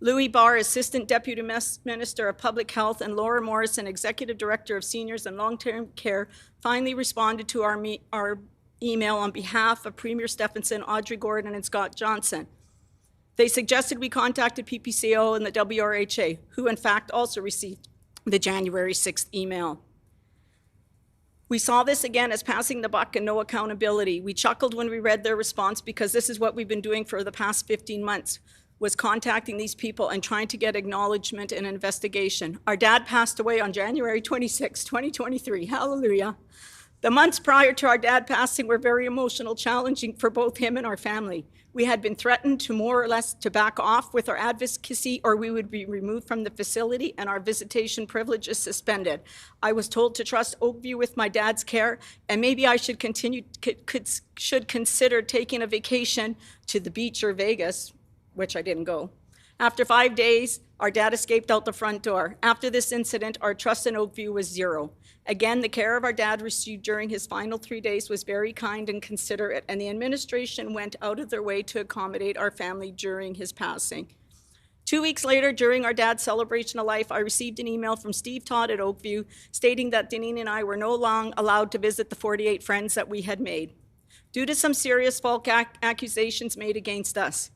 [SPEAKER 11] Louis Barr, Assistant Deputy Minister of Public Health, and Laura Morrison, Executive Director of Seniors and Long-Term Care, finally responded to our email on behalf of Premier Stephenson, Audrey Gordon, and Scott Johnson. They suggested we contacted PPCO and the WRHA, who in fact also received the January 6th email. We saw this again as passing the buck and no accountability. We chuckled when we read their response because this is what we've been doing for the past 15 months. Was contacting these people and trying to get acknowledgement and investigation. Our dad passed away on January 26, 2023. Hallelujah. The months prior to our dad passing were very emotional, challenging for both him and our family. We had been threatened to more or less to back off with our advocacy or we would be removed from the facility and our visitation privileges suspended. I was told to trust Oakview with my dad's care and maybe I should consider taking a vacation to the beach or Vegas, which I didn't go. After 5 days, our dad escaped out the front door. After this incident, our trust in Oakview was 0. Again, the care of our dad received during his final 3 days was very kind and considerate, and the administration went out of their way to accommodate our family during his passing. 2 weeks later, during our dad's celebration of life, I received an email from Steve Todd at Oakview stating that Deneen and I were no longer allowed to visit the 48 friends that we had made due to some serious false accusations made against us.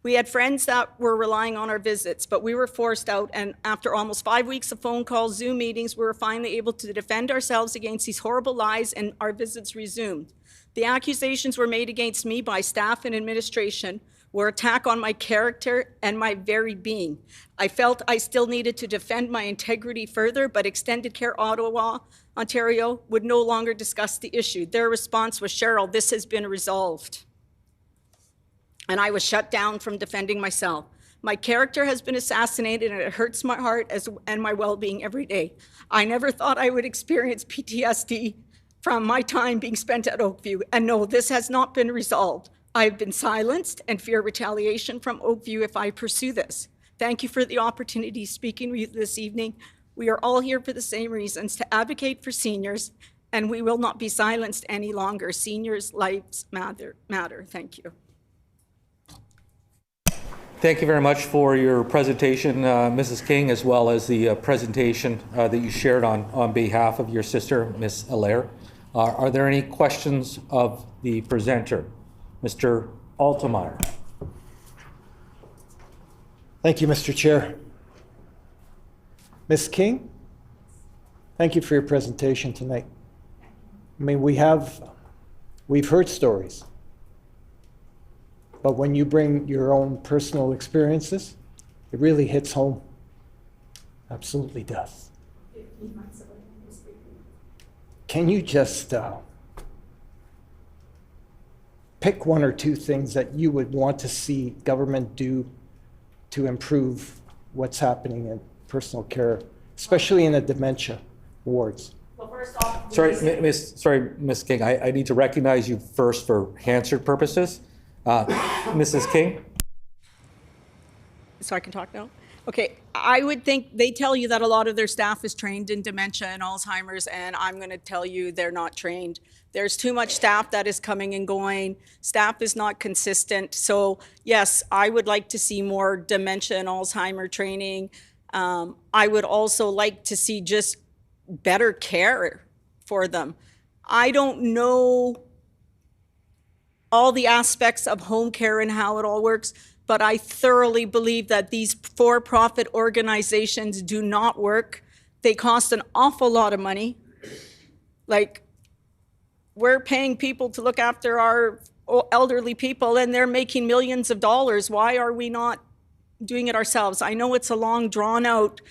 [SPEAKER 11] We had friends that were relying on our visits, but we were forced out, and after almost 5 weeks of phone calls, Zoom meetings, we were finally able to defend ourselves against these horrible lies, and our visits resumed. The accusations were made against me by staff and administration, were attack on my character and my very being. I felt I still needed to defend my integrity further, but Extended Care Ottawa, Ontario, would no longer discuss the issue. Their response was, Cheryl, this has been resolved. And I was shut down from defending myself. My character has been assassinated and it hurts my heart and my well-being every day. I never thought I would experience PTSD from my time being spent at Oakview. And no, this has not been resolved. I've been silenced and fear retaliation from Oakview if I pursue this. Thank you for the opportunity speaking with you this evening. We are all here for the same reasons, to advocate for seniors, and we will not be silenced any longer. Seniors' lives matter. Thank you.
[SPEAKER 3] Thank you very much for your presentation, Mrs. King, as well as the presentation that you shared on behalf of your sister, Ms. Allaire. Are there any questions of the presenter? Mr. Altemeyer.
[SPEAKER 7] Thank you, Mr. Chair. Ms. King, thank you for your presentation tonight. I mean, we've heard stories. But when you bring your own personal experiences, it really hits home. Absolutely does. Can you just pick 1 or 2 things that you would want to see government do to improve what's happening in personal care, especially in the dementia wards?
[SPEAKER 11] Well, first off,
[SPEAKER 3] Sorry, Ms. King, I need to recognize you first for Hansard purposes. Mrs. King?
[SPEAKER 11] So I can talk now? Okay, I would think they tell you that a lot of their staff is trained in dementia and Alzheimer's, and I'm going to tell you they're not trained. There's too much staff that is coming and going. Staff is not consistent. So yes, I would like to see more dementia and Alzheimer training. I would also like to see just better care for them. I don't know all the aspects of home care and how it all works, but I thoroughly believe that these for-profit organizations do not work. They cost an awful lot of money. Like, we're paying people to look after our elderly people and they're making millions of dollars. Why are we not doing it ourselves? I know it's a long, drawn-out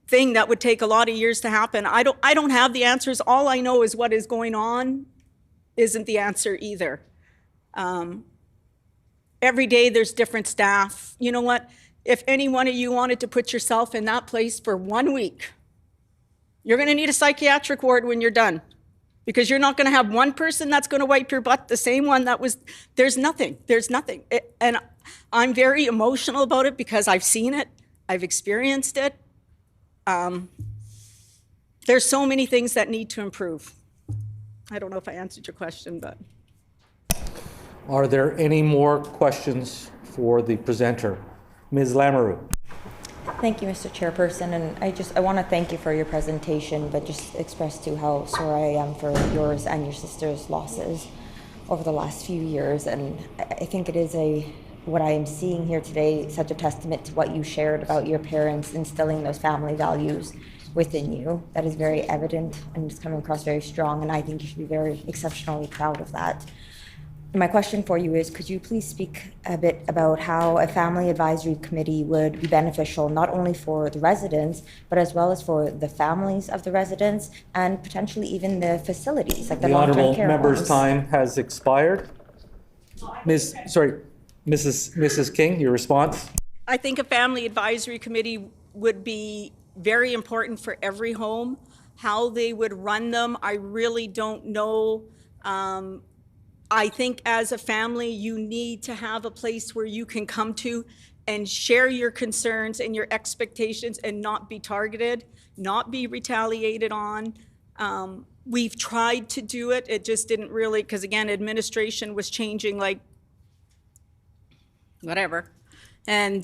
[SPEAKER 11] thing that would take a lot of years to happen. I don't have the answers. All I know is what is going on isn't the answer either. Every day there's different staff. You know what? if any one of you wanted to put yourself in that place for 1 week, you're going to need a psychiatric ward when you're done, because you're not going to have one person that's going to wipe your butt, the same one that was, there's nothing. And I'm very emotional about it because I've seen it, I've experienced it. There's so many things that need to improve. I don't know if I answered your question, but.
[SPEAKER 3] Are there any more questions for the presenter? Ms. Lamoureux.
[SPEAKER 8] Thank you, Mr. Chairperson, and I want to thank you for your presentation, but just express too how sorry I am for yours and your sister's losses over the last few years. And I think it is what I am seeing here today, such a testament to what you shared about your parents instilling those family values within you. That is very evident and it's coming across very strong, and I think you should be very exceptionally proud of that. My question for you is, could you please speak a bit about how a family advisory committee would be beneficial not only for the residents, but as well as for the families of the residents and potentially even the facilities, like the long-term
[SPEAKER 3] honourable
[SPEAKER 8] care
[SPEAKER 3] member's
[SPEAKER 8] homes?
[SPEAKER 3] time has expired. Mrs. King, your response?
[SPEAKER 11] I think a family advisory committee would be very important for every home. How they would run them, I really don't know. I think as a family, you need to have a place where you can come to and share your concerns and your expectations and not be targeted, not be retaliated on. We've tried to do it. It just didn't really, because again, administration was changing like whatever. And,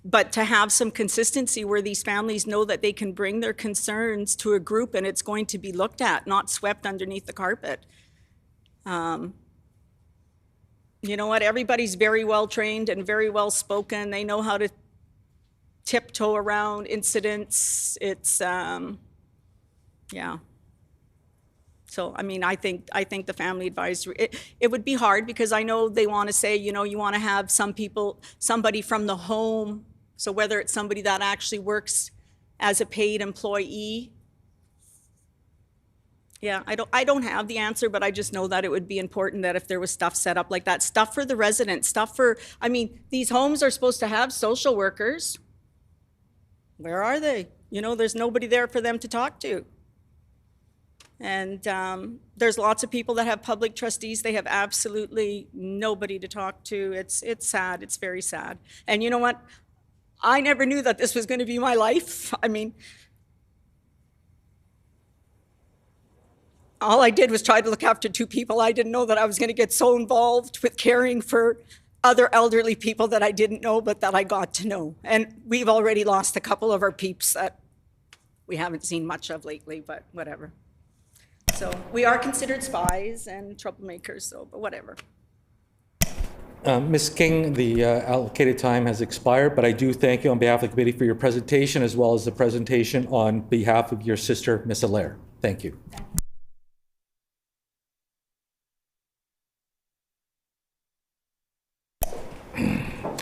[SPEAKER 11] but to have some consistency where these families know that they can bring their concerns to a group and it's going to be looked at, not swept underneath the carpet. You know what, everybody's very well trained and very well spoken. They know how to tiptoe around incidents. It's, yeah. So, I mean, I think the family advisory, it would be hard because I know they want to say, you know, you want to have somebody from the home. So whether it's somebody that actually works as a paid employee. Yeah, I don't have the answer, but I just know that it would be important that if there was stuff set up like that, stuff for the residents, stuff for, I mean, these homes are supposed to have social workers. Where are they? You know, there's nobody there for them to talk to. And there's lots of people that have public trustees. They have absolutely nobody to talk to. It's sad. It's very sad. And you know what? I never knew that this was going to be my life. I mean, all I did was try to look after two people. I didn't know that I was going to get so involved with caring for other elderly people that I didn't know, but that I got to know. And we've already lost a couple of our peeps that we haven't seen much of lately, but whatever. So we are considered spies and troublemakers, so, but whatever.
[SPEAKER 3] Ms. King, the allocated time has expired, but I do thank you on behalf of the committee for your presentation, as well as the presentation on behalf of your sister, Ms. Allaire. Thank you.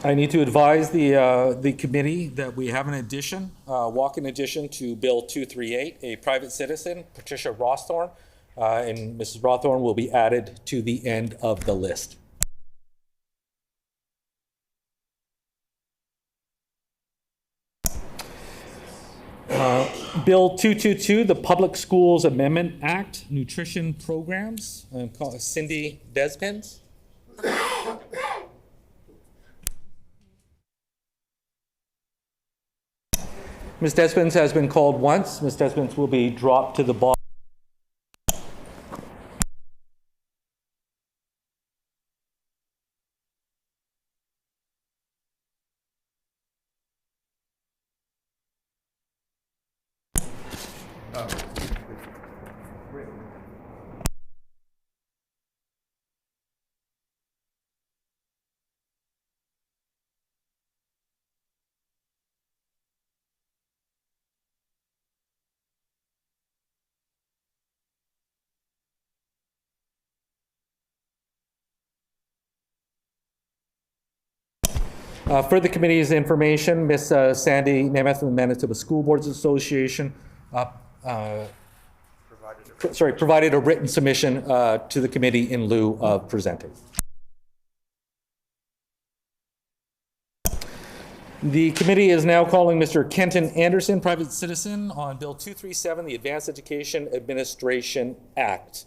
[SPEAKER 3] I need to advise the committee that we have an addition, walk-in addition to Bill 238, a private citizen, Patricia Rawthorne, and Mrs. Rawthorne will be added to the end of the list. Bill 222, the Public Schools Amendment Act, Nutrition Programs, Cindy Despens. Ms. Despens has been called once. Ms. Despens will be dropped to the bottom. For the committee's information, Ms. Sandy Nemeth from the Manitoba School Boards Association provided a written submission to the committee in lieu of presenting. The committee is now calling Mr. Kenton Anderson, private citizen, on Bill 237, the Advanced Education Administration Act.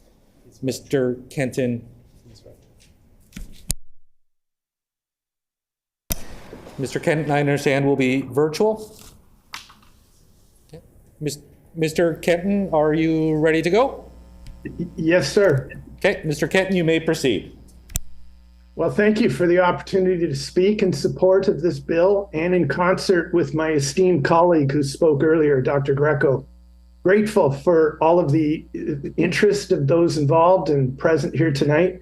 [SPEAKER 3] Mr. Kenton. Mr. Kenton, I understand, will be virtual. Okay. Mr. Kenton, are you ready to go?
[SPEAKER 12] Yes, sir.
[SPEAKER 3] Okay, Mr. Kenton, you may proceed.
[SPEAKER 12] Well, thank you for the opportunity to speak in support of this bill and in concert with my esteemed colleague who spoke earlier, Dr. Greco. Grateful for all of the interest of those involved and present here tonight.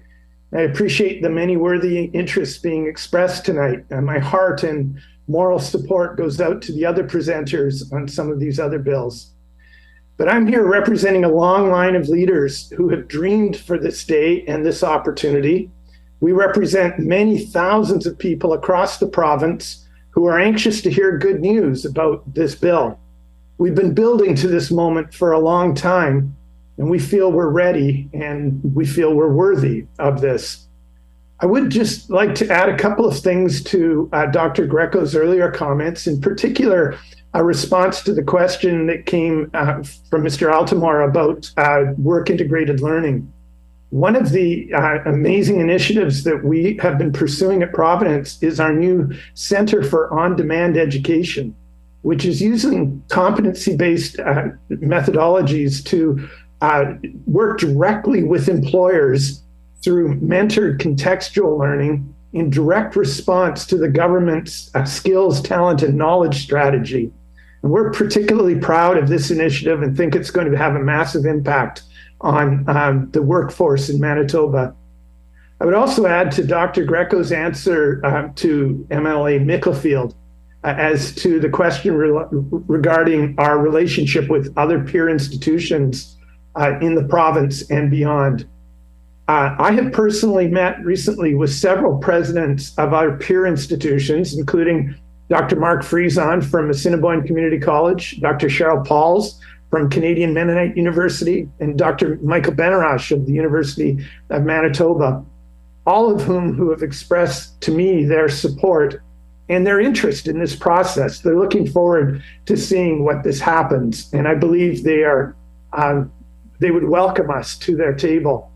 [SPEAKER 12] I appreciate the many worthy interests being expressed tonight. And my heart and moral support goes out to the other presenters on some of these other bills. But I'm here representing a long line of leaders who have dreamed for this day and this opportunity. We represent many thousands of people across the province who are anxious to hear good news about this bill. We've been building to this moment for a long time, and we feel we're ready and we feel we're worthy of this. I would just like to add a couple of things to Dr. Greco's earlier comments, in particular, a response to the question that came from Mr. Altamore about work integrated learning. One of the amazing initiatives that we have been pursuing at Providence is our new Center for On-Demand Education, which is using competency-based methodologies to work directly with employers through mentored contextual learning in direct response to the government's skills, talent, and knowledge strategy. And we're particularly proud of this initiative and think it's going to have a massive impact on the workforce in Manitoba. I would also add to Dr. Greco's answer to MLA Micklefield as to the question regarding our relationship with other peer institutions in the province and beyond. I have personally met recently with several presidents of our peer institutions, including Dr. Mark Friesen from Assiniboine Community College, Dr. Cheryl Pauls from Canadian Mennonite University, and Dr. Michael Benarash of the University of Manitoba, all of who have expressed to me their support and their interest in this process. They're looking forward to seeing what this happens, and I believe they would welcome us to their table.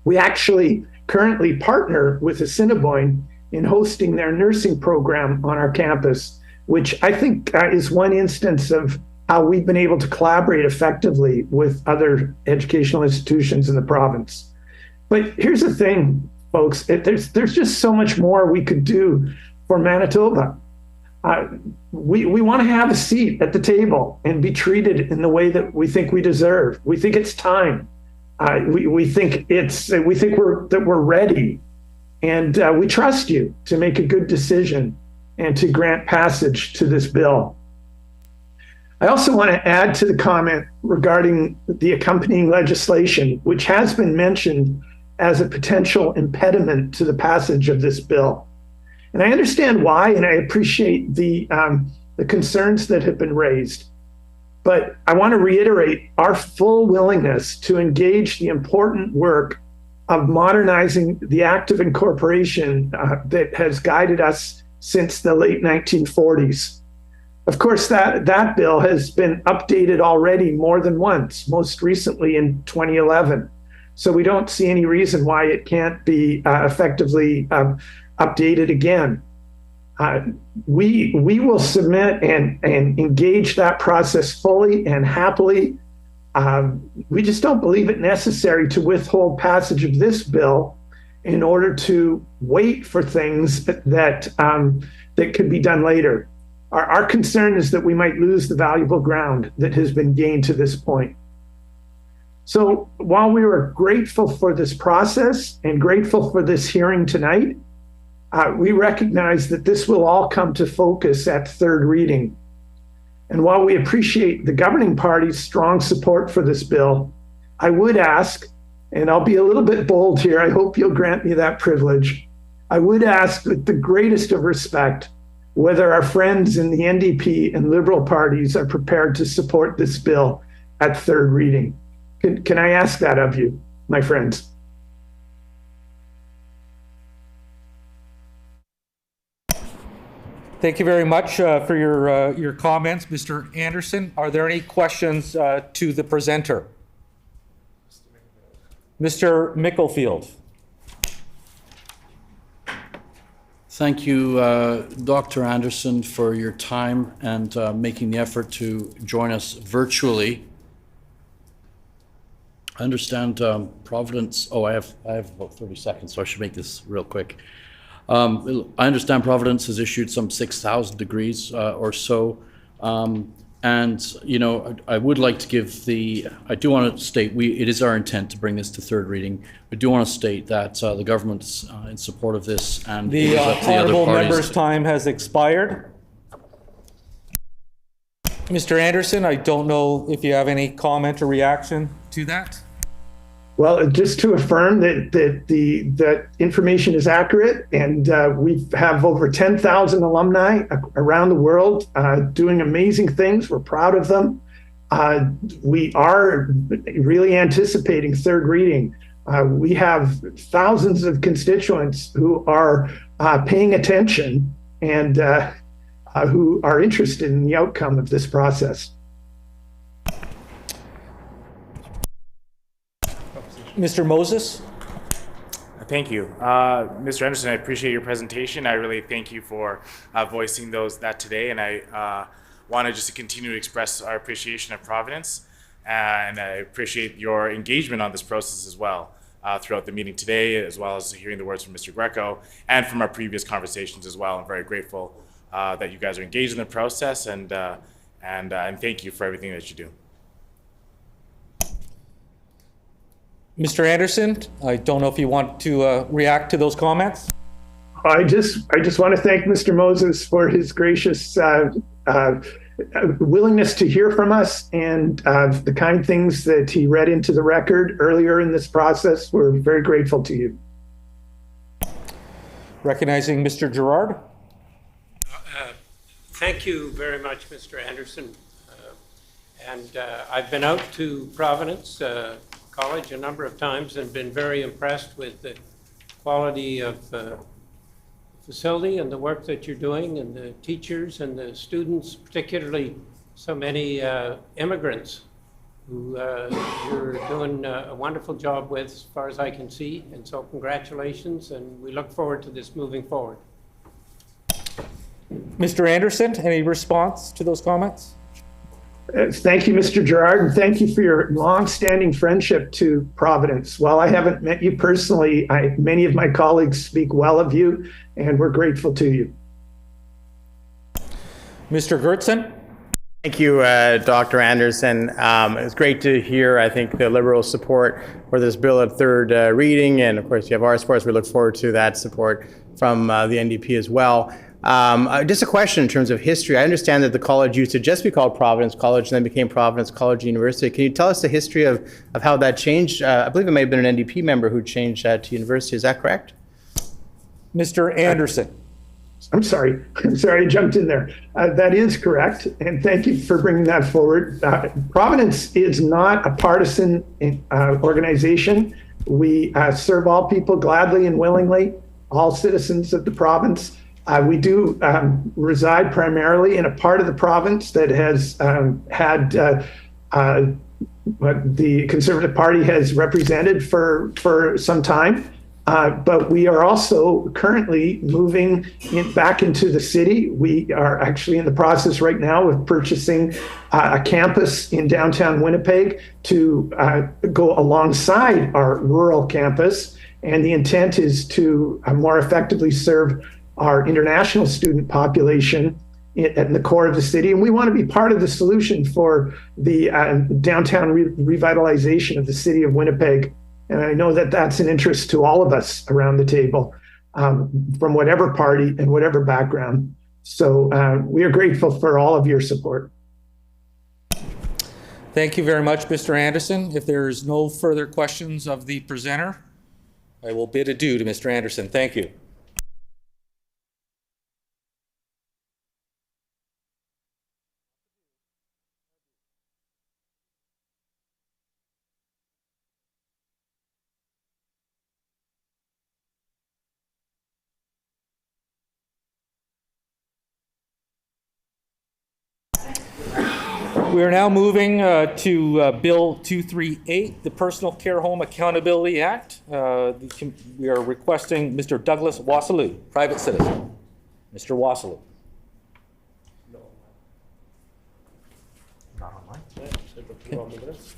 [SPEAKER 12] We actually currently partner with Assiniboine in hosting their nursing program on our campus, which I think is one instance of how we've been able to collaborate effectively with other educational institutions in the province. But here's the thing, folks, there's just so much more we could do for Manitoba. We want to have a seat at the table and be treated in the way that we think we deserve. We think it's time. We think we're ready, and we trust you to make a good decision and to grant passage to this bill. I also want to add to the comment regarding the accompanying legislation, which has been mentioned as a potential impediment to the passage of this bill. And I understand why, and I appreciate the concerns that have been raised. But I want to reiterate our full willingness to engage the important work of modernizing the act of incorporation that has guided us since the late 1940s. Of course, that bill has been updated already more than once, most recently in 2011. So we don't see any reason why it can't be effectively updated again. We will submit and engage that process fully and happily. We just don't believe it necessary to withhold passage of this bill in order to wait for things that could be done later. Our concern is that we might lose the valuable ground that has been gained to this point. So while we were grateful for this process and grateful for this hearing tonight, we recognize that this will all come to focus at third reading. And while we appreciate the governing party's strong support for this bill, I would ask, and I'll be a little bit bold here, I hope you'll grant me that privilege, I would ask with the greatest of respect whether our friends in the NDP and Liberal parties are prepared to support this bill at third reading. Can I ask that of you, my friends?
[SPEAKER 3] Thank you very much for your comments, Mr. Anderson. Are there any questions to the presenter? Mr. Micklefield.
[SPEAKER 5] Thank you, Dr. Anderson, for your time and making the effort to join us virtually. I understand Providence. Oh, I have about 30 seconds, so I should make this real quick. I understand Providence has issued some 6,000 degrees or so. And, you know, I would like to give I do want to state, it is our intent to bring this to third reading. We do want to state that the government's in support of this, and it
[SPEAKER 3] The
[SPEAKER 5] is up to the other
[SPEAKER 3] honourable
[SPEAKER 5] parties.
[SPEAKER 3] member's time has expired. Mr. Anderson, I don't know if you have any comment or reaction to that.
[SPEAKER 12] Well, just to affirm that information is accurate, and we have over 10,000 alumni around the world doing amazing things. We're proud of them. We are really anticipating third reading. We have thousands of constituents who are paying attention and who are interested in the outcome of this process.
[SPEAKER 3] Mr. Moses?
[SPEAKER 6] Thank you. Mr. Anderson, I appreciate your presentation. I really thank you for voicing that today, and I wanted just to continue to express our appreciation of Providence, and I appreciate your engagement on this process as well throughout the meeting today, as well as hearing the words from Mr. Greco and from our previous conversations as well. I'm very grateful that you guys are engaged in the process, and thank you for everything that you do.
[SPEAKER 3] Mr. Anderson, I don't know if you want to react to those comments.
[SPEAKER 12] I just want to thank Mr. Moses for his gracious willingness to hear from us and the kind things that he read into the record earlier in this process. We're very grateful to you.
[SPEAKER 3] Recognizing Mr. Gerard.
[SPEAKER 13] Thank you very much, Mr. Anderson. I've been out to Providence College a number of times and been very impressed with the quality of the facility and the work that you're doing, and the teachers and the students, particularly so many immigrants who you're doing a wonderful job with, as far as I can see. And so congratulations, and we look forward to this moving forward.
[SPEAKER 3] Mr. Anderson, any response to those comments?
[SPEAKER 12] Thank you, Mr. Gerard, and thank you for your long-standing friendship to Providence. While I haven't met you personally, many of my colleagues speak well of you, and we're grateful to you.
[SPEAKER 3] Mr. Gertson?
[SPEAKER 14] Thank you, Dr. Anderson. It's great to hear, I think, the Liberal support for this bill at third reading, and of course you have our support, so we look forward to that support from the NDP as well. Just a question in terms of history. I understand that the college used to just be called Providence College and then became Providence College University. Can you tell us the history of how that changed? I believe it may have been an NDP member who changed that to university. Is that correct?
[SPEAKER 3] Mr. Anderson.
[SPEAKER 12] I'm sorry, I jumped in there. That is correct, and thank you for bringing that forward. Providence is not a partisan organization. We serve all people gladly and willingly, all citizens of the province. We do reside primarily in a part of the province that has had what the Conservative Party has represented for some time. But we are also currently moving back into the city. We are actually in the process right now of purchasing a campus in downtown Winnipeg to go alongside our rural campus. And the intent is to more effectively serve our international student population at the core of the city. And we want to be part of the solution for the downtown revitalization of the city of Winnipeg. And I know that that's an interest to all of us around the table, from whatever party and whatever background. So we are grateful for all of your support.
[SPEAKER 3] Thank you very much, Mr. Anderson. If there's no further questions of the presenter, I will bid adieu to Mr. Anderson. Thank you. We are now moving to Bill 238, the Personal Care Home Accountability Act. We are requesting Mr. Douglas Wassilou, private citizen. Mr. Wassilou.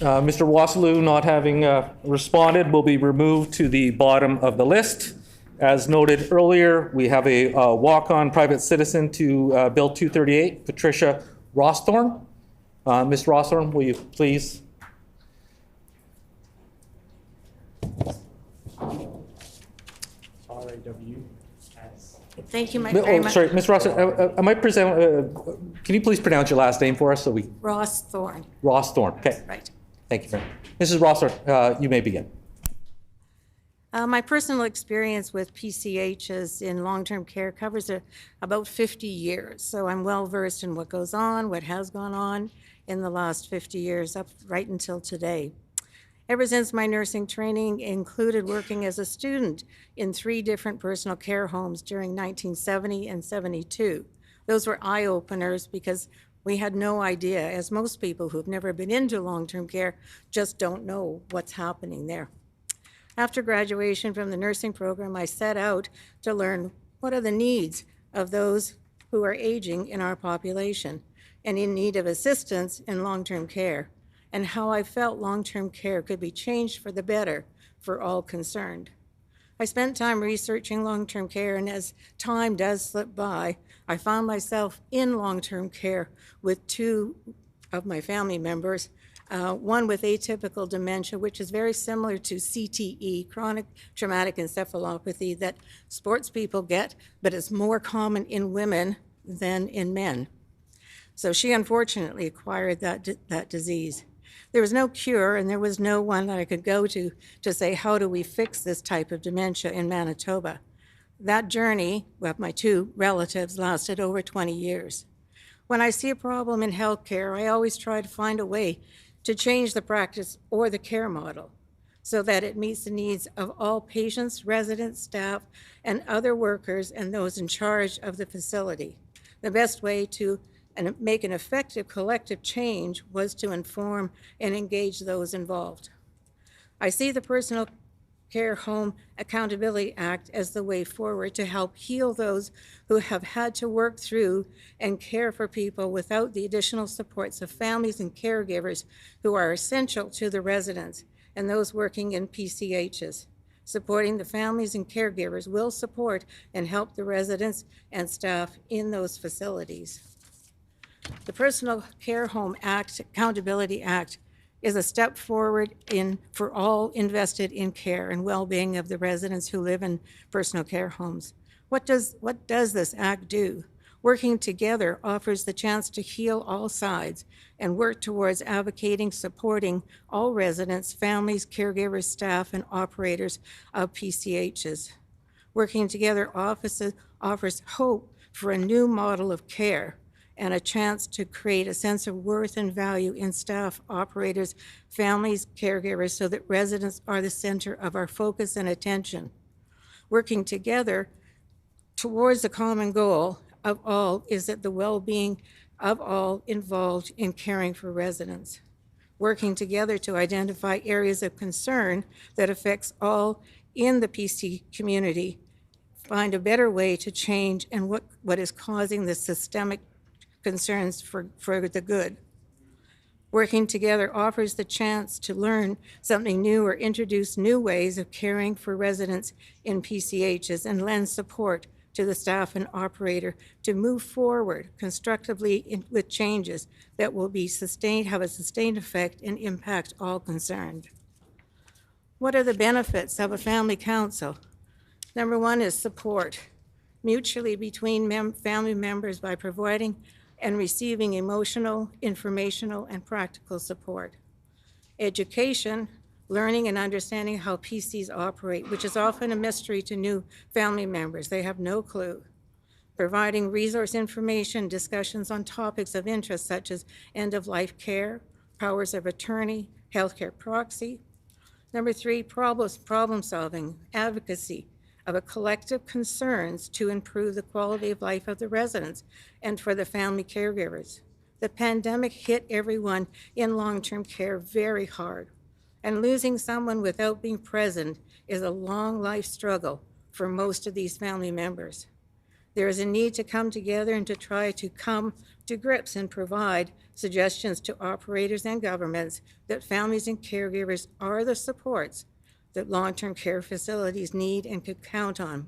[SPEAKER 3] Mr. Wassilou, not having responded, will be removed to the bottom of the list. As noted earlier, we have a walk-on private citizen to Bill 238, Patricia Rossthorn. Ms. Rossthorn, will you please?
[SPEAKER 15] Thank you very much.
[SPEAKER 3] Sorry, Ms. Rossthorn, I might present, can you please pronounce your last name for us so we?
[SPEAKER 15] Rossthorn.
[SPEAKER 3] Rossthorn, okay.
[SPEAKER 15] Right.
[SPEAKER 3] Thank you very much. Mrs. Rossthorn, you may begin.
[SPEAKER 15] My personal experience with PCHs in long-term care covers about 50 years, so I'm well versed in what goes on, what has gone on in the last 50 years, up right until today. Ever since my nursing training included working as a student in 3 different personal care homes during 1970 and 72. Those were eye-openers because we had no idea, as most people who've never been into long-term care just don't know what's happening there. After graduation from the nursing program, I set out to learn what are the needs of those who are aging in our population and in need of assistance in long-term care, and how I felt long-term care could be changed for the better for all concerned. I spent time researching long-term care, and as time does slip by, I found myself in long-term care with 2 of my family members, one with atypical dementia, which is very similar to CTE, chronic traumatic encephalopathy, that sports people get, but it's more common in women than in men. So she unfortunately acquired that disease. There was no cure, and there was no one that I could go to say, how do we fix this type of dementia in Manitoba? That journey with my 2 relatives lasted over 20 years. When I see a problem in healthcare, I always try to find a way to change the practice or the care model so that it meets the needs of all patients, residents, staff, and other workers and those in charge of the facility. The best way to make an effective collective change was to inform and engage those involved. I see the Personal Care Home Accountability Act as the way forward to help heal those who have had to work through and care for people without the additional supports of families and caregivers who are essential to the residents and those working in PCHs. Supporting the families and caregivers will support and help the residents and staff in those facilities. The Personal Care Home Accountability Act is a step forward for all invested in care and well-being of the residents who live in personal care homes. What does this act do? Working together offers the chance to heal all sides and work towards advocating, supporting all residents, families, caregivers, staff, and operators of PCHs. Working together offers hope for a new model of care and a chance to create a sense of worth and value in staff, operators, families, caregivers, so that residents are the center of our focus and attention. Working together towards the common goal of all is that the well-being of all involved in caring for residents. Working together to identify areas of concern that affects all in the PC community, find a better way to change and what is causing the systemic concerns for the good. Working together offers the chance to learn something new or introduce new ways of caring for residents in PCHs and lend support to the staff and operator to move forward constructively with changes that will be sustained, have a sustained effect and impact all concerned. What are the benefits of a family council? Number 1 is support, mutually between family members by providing and receiving emotional, informational, and practical support. Education, learning and understanding how PCs operate, which is often a mystery to new family members. They have no clue. Providing resource information, discussions on topics of interest such as end-of-life care, powers of attorney, healthcare proxy. Number 3, problem solving, advocacy of a collective concerns to improve the quality of life of the residents and for the family caregivers. The pandemic hit everyone in long-term care very hard, and losing someone without being present is a long life struggle for most of these family members. There is a need to come together and to try to come to grips and provide suggestions to operators and governments that families and caregivers are the supports that long-term care facilities need and could count on.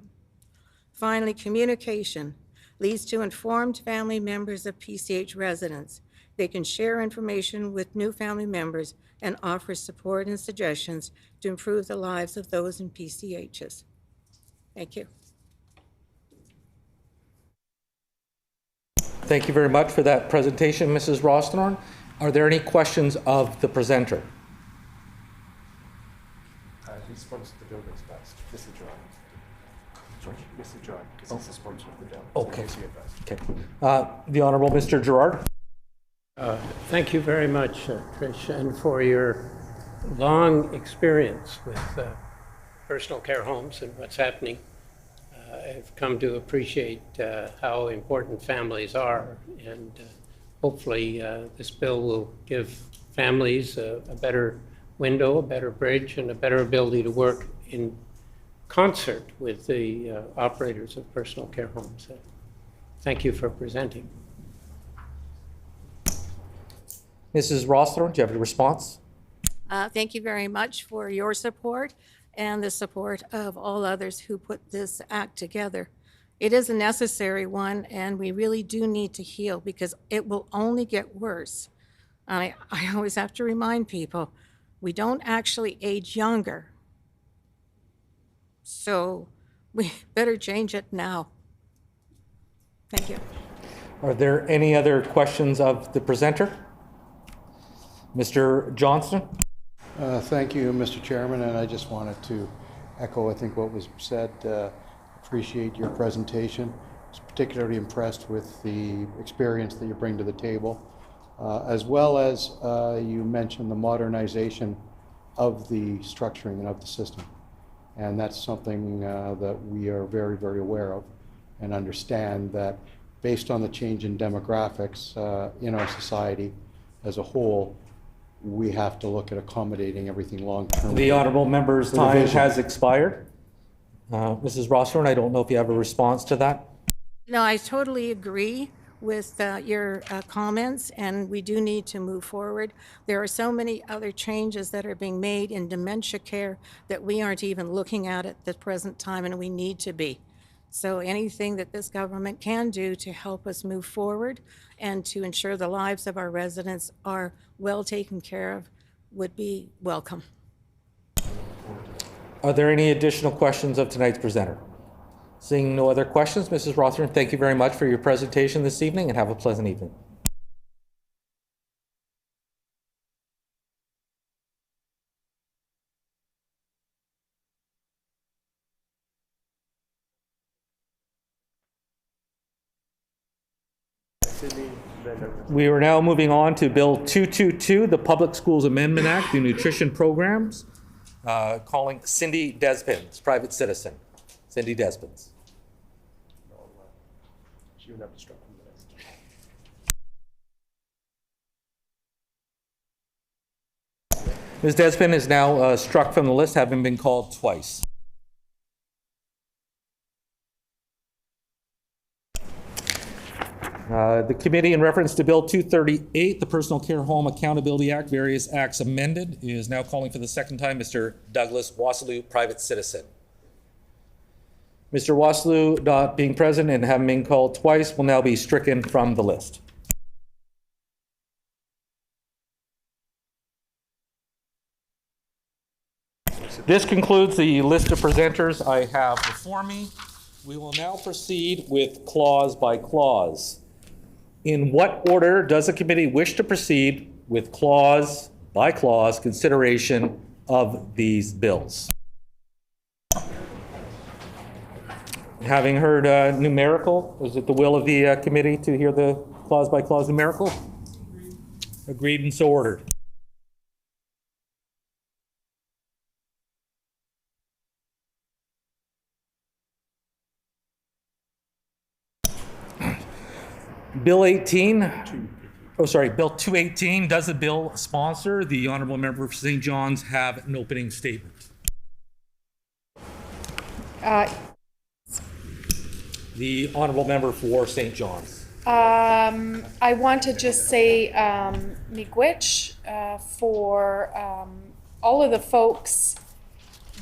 [SPEAKER 15] Finally, communication leads to informed family members of PCH residents. They can share information with new family members and offer support and suggestions to improve the lives of those in PCHs. Thank you.
[SPEAKER 3] Thank you very much for that presentation, Mrs. Rostenhorn. Are there any questions of the presenter?
[SPEAKER 1] Who sponsors the bill goes first? Mr. John. Sorry, Mr. John, because he's the sponsor of the bill.
[SPEAKER 3] Okay.
[SPEAKER 1] So you first.
[SPEAKER 3] Okay. The Honourable Mr. Gerard.
[SPEAKER 13] Thank you very much, Trish, and for your long experience with personal care homes and what's happening. I've come to appreciate how important families are, and hopefully this bill will give families a better window, a better bridge, and a better ability to work in concert with the operators of personal care homes. Thank you for presenting.
[SPEAKER 3] Mrs. Rostenhorn, do you have a response?
[SPEAKER 15] Thank you very much for your support and the support of all others who put this act together. It is a necessary one, and we really do need to heal because it will only get worse. I always have to remind people, we don't actually age younger. So we better change it now. Thank you.
[SPEAKER 3] Are there any other questions of the presenter? Mr. Johnston?
[SPEAKER 10] Thank you, Mr. Chairman, and I just wanted to echo, I think, what was said. Appreciate your presentation. I was particularly impressed with the experience that you bring to the table, as well as you mentioned the modernization of the structuring and of the system. And that's something that we are very, very aware of and understand that based on the change in demographics in our society as a whole, we have to look at accommodating everything long-term.
[SPEAKER 3] The honourable member's time has expired. Mrs. Rostenhorn, I don't know if you have a response to that.
[SPEAKER 15] No, I totally agree with your comments, and we do need to move forward. There are so many other changes that are being made in dementia care that we aren't even looking at the present time, and we need to be. So anything that this government can do to help us move forward and to ensure the lives of our residents are well taken care of would be welcome.
[SPEAKER 3] Are there any additional questions of tonight's presenter? Seeing no other questions, Mrs. Rostenhorn, thank you very much for your presentation this evening, and have a pleasant evening. We are now moving on to Bill 222, the Public Schools Amendment Act, the Nutrition Programs, calling Cindy Despins, private citizen. Cindy Despins.
[SPEAKER 1] She would have to strike from the list.
[SPEAKER 3] Ms. Despin is now struck from the list, having been called twice. The committee, in reference to Bill 238, the Personal Care Home Accountability Act, various acts amended, is now calling for the second time Mr. Douglas Wasselu, private citizen. Mr. Wasselu, not being present and having been called twice, will now be stricken from the list. This concludes the list of presenters I have before me. We will now proceed with clause by clause. In what order does the committee wish to proceed with clause by clause consideration of these bills? Having heard numerical, is it the will of the committee to hear the clause by clause numerical? Agreed and so ordered. Bill 18, Bill 218. Does the bill sponsor? The honourable member for St. John's have an opening statement. The honourable member for St. John's.
[SPEAKER 16] I want to just say miigwech for all of the folks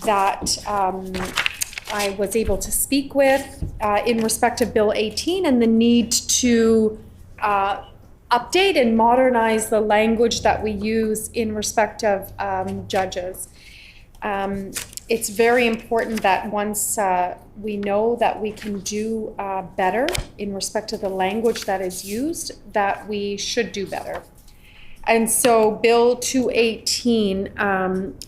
[SPEAKER 16] that I was able to speak with in respect of Bill 18 and the need to update and modernize the language that we use in respect of judges. It's very important that once we know that we can do better in respect to the language that is used, that we should do better. And so Bill 218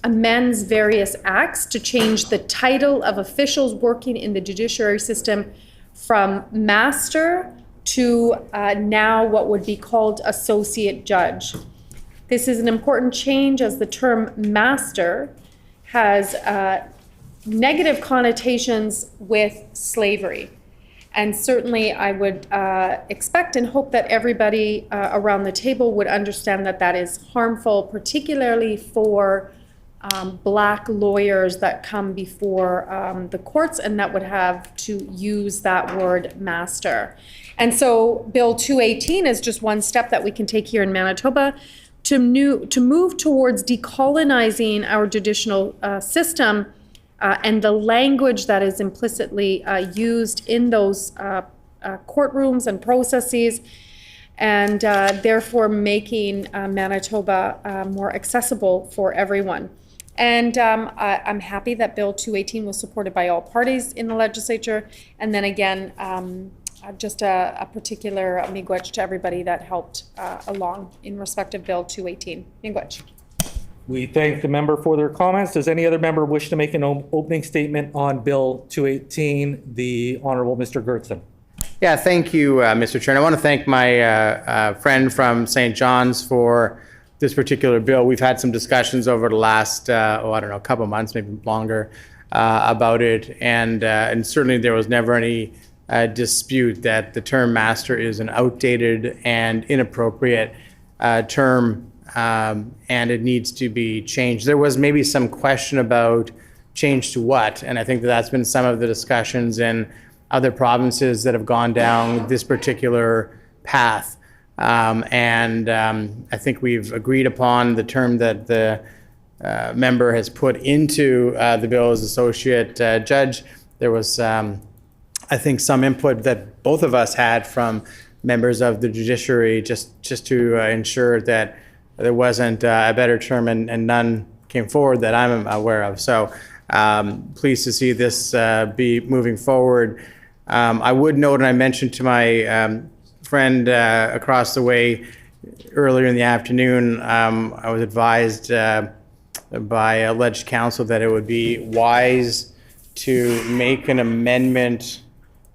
[SPEAKER 16] amends various acts to change the title of officials working in the judiciary system from master to now what would be called associate judge. This is an important change as the term master has negative connotations with slavery. And certainly I would expect and hope that everybody around the table would understand that that is harmful, particularly for Black lawyers that come before the courts and that would have to use that word master. And so Bill 218 is just one step that we can take here in Manitoba to move towards decolonizing our judicial system and the language that is implicitly used in those courtrooms and processes, and therefore making Manitoba more accessible for everyone. And I'm happy that Bill 218 was supported by all parties in the legislature. And then again, just a particular miigwech to everybody that helped along in respect of Bill 218. Miigwech.
[SPEAKER 3] We thank the member for their comments. Does any other member wish to make an opening statement on Bill 218? The Honourable Mr. Gertsen.
[SPEAKER 14] Yeah, thank you, Mr. Chair. And I want to thank my friend from St. John's for this particular bill. We've had some discussions over the last, a couple of months, maybe longer, about it. And certainly there was never any dispute that the term master is an outdated and inappropriate term, and it needs to be changed. There was maybe some question about change to what, and I think that's been some of the discussions in other provinces that have gone down this particular path. I think we've agreed upon the term that the member has put into the bill as associate judge. There was, I think, some input that both of us had from members of the judiciary just to ensure that there wasn't a better term, and none came forward that I'm aware of. So pleased to see this be moving forward. I would note, and I mentioned to my friend across the way earlier in the afternoon, I was advised by alleged counsel that it would be wise to make an amendment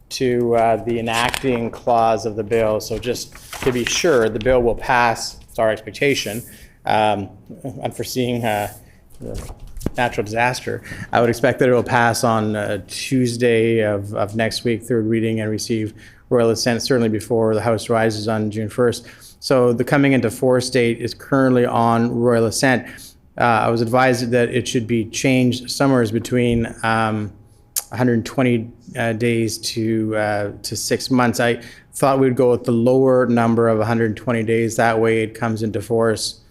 [SPEAKER 14] to the enacting clause of the bill. So just to be sure, the bill will pass. It's our expectation. Unforeseen natural disaster. I would expect that it will pass on Tuesday of next week, third reading, and receive royal assent certainly before the House rises on June 1st. So the coming into force date is currently on royal assent. I was advised that it should be changed somewhere between 120 days to 6 months. I thought we'd go with the lower number of 120 days. That way it comes into force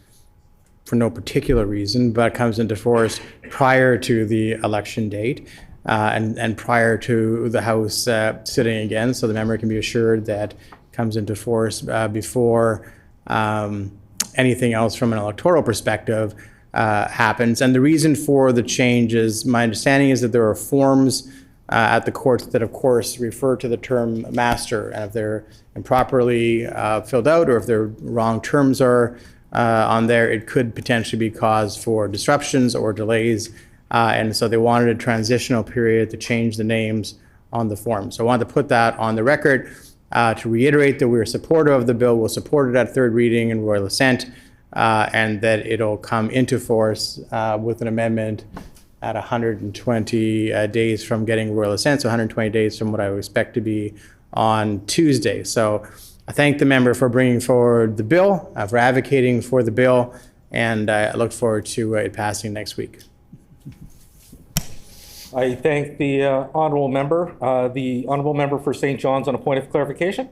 [SPEAKER 14] for no particular reason, but comes into force prior to the election date and prior to the House sitting again, so the member can be assured that it comes into force before anything else from an electoral perspective happens. And the reason for the change is, my understanding is that there are forms at the courts that, of course, refer to the term master, and if they're improperly filled out, or if the wrong terms are on there, it could potentially be cause for disruptions or delays. And so they wanted a transitional period to change the names on the form. So I wanted to put that on the record to reiterate that we're supportive of the bill. We'll support it at third reading and royal assent, and that it'll come into force with an amendment at 120 days from getting royal assent, so 120 days from what I would expect to be on Tuesday. So I thank the member for bringing forward the bill, for advocating for the bill, and I look forward to it passing next week.
[SPEAKER 3] I thank the honourable member. The honourable member for St. John's on a point of clarification.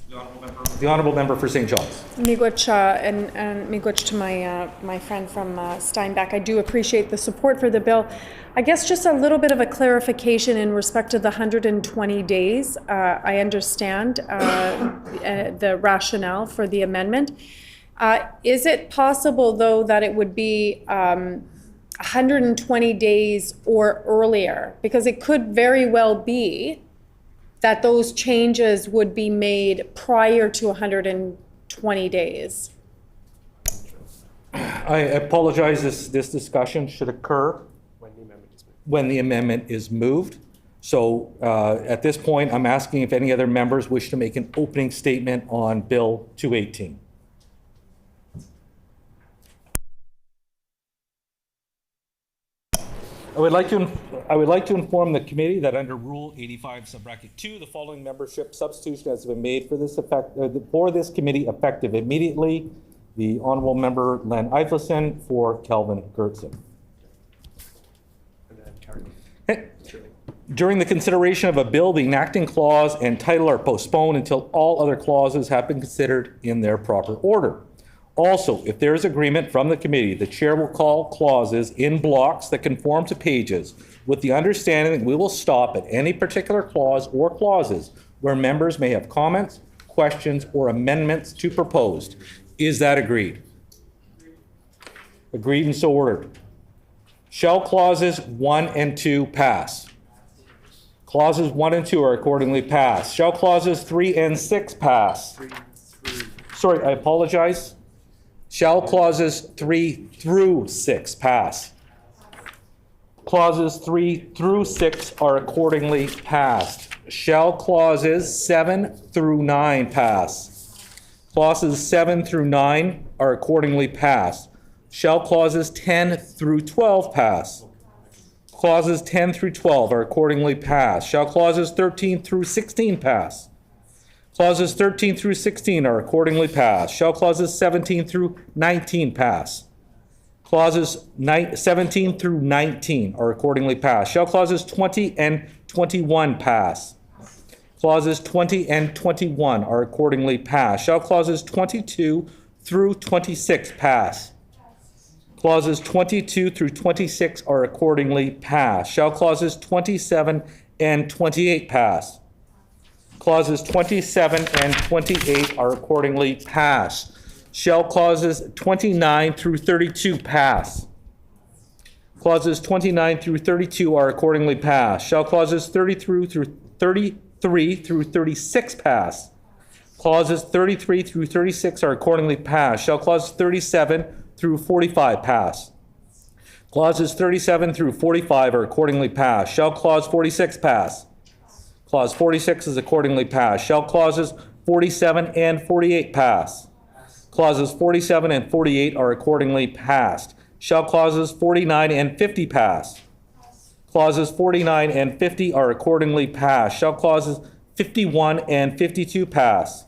[SPEAKER 3] The honourable member for St. John's.
[SPEAKER 16] Miigwech, and miigwech to my friend from Steinbach. I do appreciate the support for the bill. I guess just a little bit of a clarification in respect to the 120 days. I understand the rationale for the amendment. Is it possible, though, that it would be 120 days or earlier? Because it could very well be that those changes would be made prior to 120 days.
[SPEAKER 3] I apologize, this discussion should occur when the amendment is moved. So at this point, I'm asking if any other members wish to make an opening statement on Bill 218. I would like to inform the committee that under Rule 85, subbracket 2, the following membership substitution has been made for this committee effective immediately. The Honourable Member Len Eiffelson for Kelvin Gertson. During the consideration of a bill, the enacting clause and title are postponed until all other clauses have been considered in their proper order. Also, if there is agreement from the committee, the chair will call clauses in blocks that conform to pages, with the understanding that we will stop at any particular clause or clauses where members may have comments, questions, or amendments to proposed. Is that agreed? Agreed and so ordered. Shall clauses 1 and 2 pass? Clauses 1 and 2 are accordingly passed. Shall clauses 3 and 6 pass? Sorry, I apologize. Shall clauses 3 through 6 pass? Clauses 3 through 6 are accordingly passed. Shall clauses 7 through 9 pass? Clauses 7 through 9 are accordingly passed. Shall clauses 10 through 12 pass? Clauses 10 through 12 are accordingly passed. Shall clauses 13 through 16 pass? Clauses 13 through 16 are accordingly passed. Shall clauses 17 through 19 pass? Clauses 17 through 19 are accordingly passed. Shall clauses 20 and 21 pass? Clauses 20 and 21 are accordingly passed. Shall clauses 22 through 26 pass? Clauses 22 through 26 are accordingly passed. Shall clauses 27 and 28 pass? Clauses 27 and 28 are accordingly passed. Shall clauses 29 through 32 pass? Clauses 29 through 32 are accordingly passed. Shall clauses 33 through 36 pass? Clauses 33 through 36 are accordingly passed. Shall clauses 37 through 45 pass? Clauses 37 through 45 are accordingly passed. Shall clause 46 pass? Clause 46 is accordingly passed. Shall clauses 47 and 48 pass? Clauses 47 and 48 are accordingly passed. Shall clauses 49 and 50 pass? Clauses 49 and 50 are accordingly passed. Shall clauses 51 and 52 pass?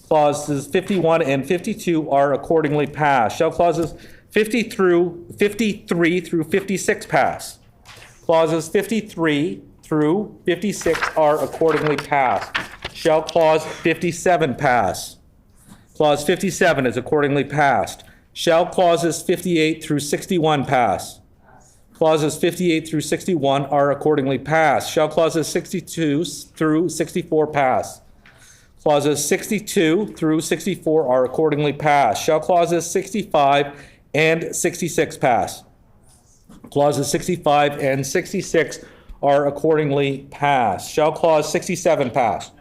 [SPEAKER 3] Clauses 51 and 52 are accordingly passed. Shall clauses 53 through 56 pass? Clauses 53 through 56 are accordingly passed. Shall clause 57 pass? Clause 57 is accordingly passed. Shall clauses 58 through 61 pass? Clauses 58 through 61 are accordingly passed. Shall clauses 62 through 64 pass? Clauses 62 through 64 are accordingly passed. Shall clauses 65 and 66 pass? Clauses 65 and 66 are accordingly passed. Shall clause 67 pass?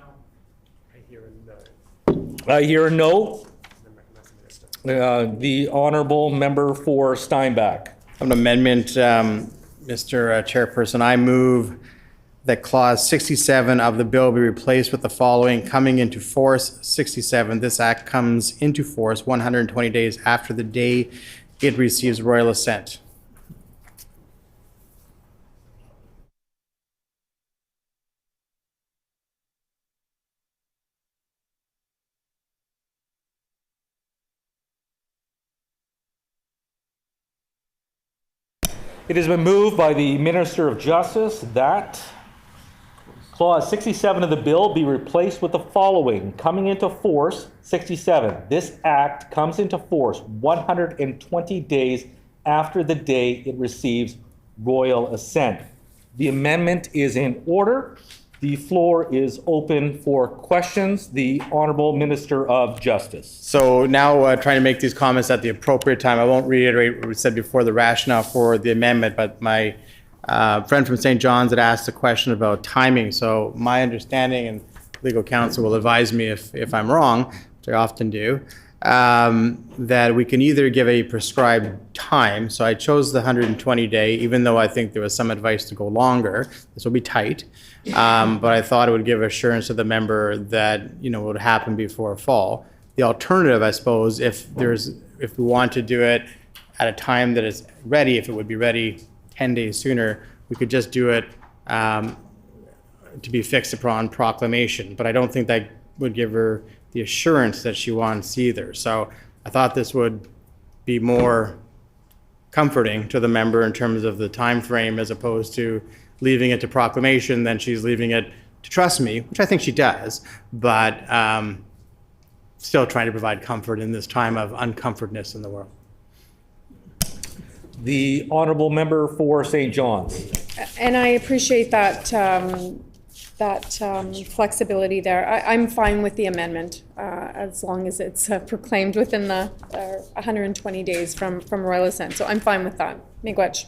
[SPEAKER 3] I hear a no. The honourable member for Steinbach.
[SPEAKER 14] An amendment, Mr. Chairperson. I move that clause 67 of the bill be replaced with the following: coming into force 67. This act comes into force 120 days after the day it receives royal assent.
[SPEAKER 3] It has been moved by the Minister of Justice that Clause 67 of the bill be replaced with the following. Coming into force, 67. This act comes into force 120 days after the day it receives royal assent. The amendment is in order. The floor is open for questions. The Honorable Minister of Justice.
[SPEAKER 14] So now trying to make these comments at the appropriate time. I won't reiterate what we said before, the rationale for the amendment, but my friend from St. John's had asked a question about timing. So my understanding, and legal counsel will advise me if I'm wrong, which I often do, that we can either give a prescribed time. So I chose the 120-day, even though I think there was some advice to go longer. This will be tight. But I thought it would give assurance to the member that, it would happen before fall. The alternative, I suppose, if we want to do it at a time that is ready, if it would be ready 10 days sooner, we could just do it to be fixed upon proclamation. But I don't think that would give her the assurance that she wants either. So I thought this would be more comforting to the member in terms of the time frame, as opposed to leaving it to proclamation, then she's leaving it to trust me, which I think she does, but still trying to provide comfort in this time of uncomfortness in the world.
[SPEAKER 3] The Honorable Member for St. John's.
[SPEAKER 16] And I appreciate that flexibility there. I'm fine with the amendment as long as it's proclaimed within the 120 days from royal assent. So I'm fine with that. Miigwech.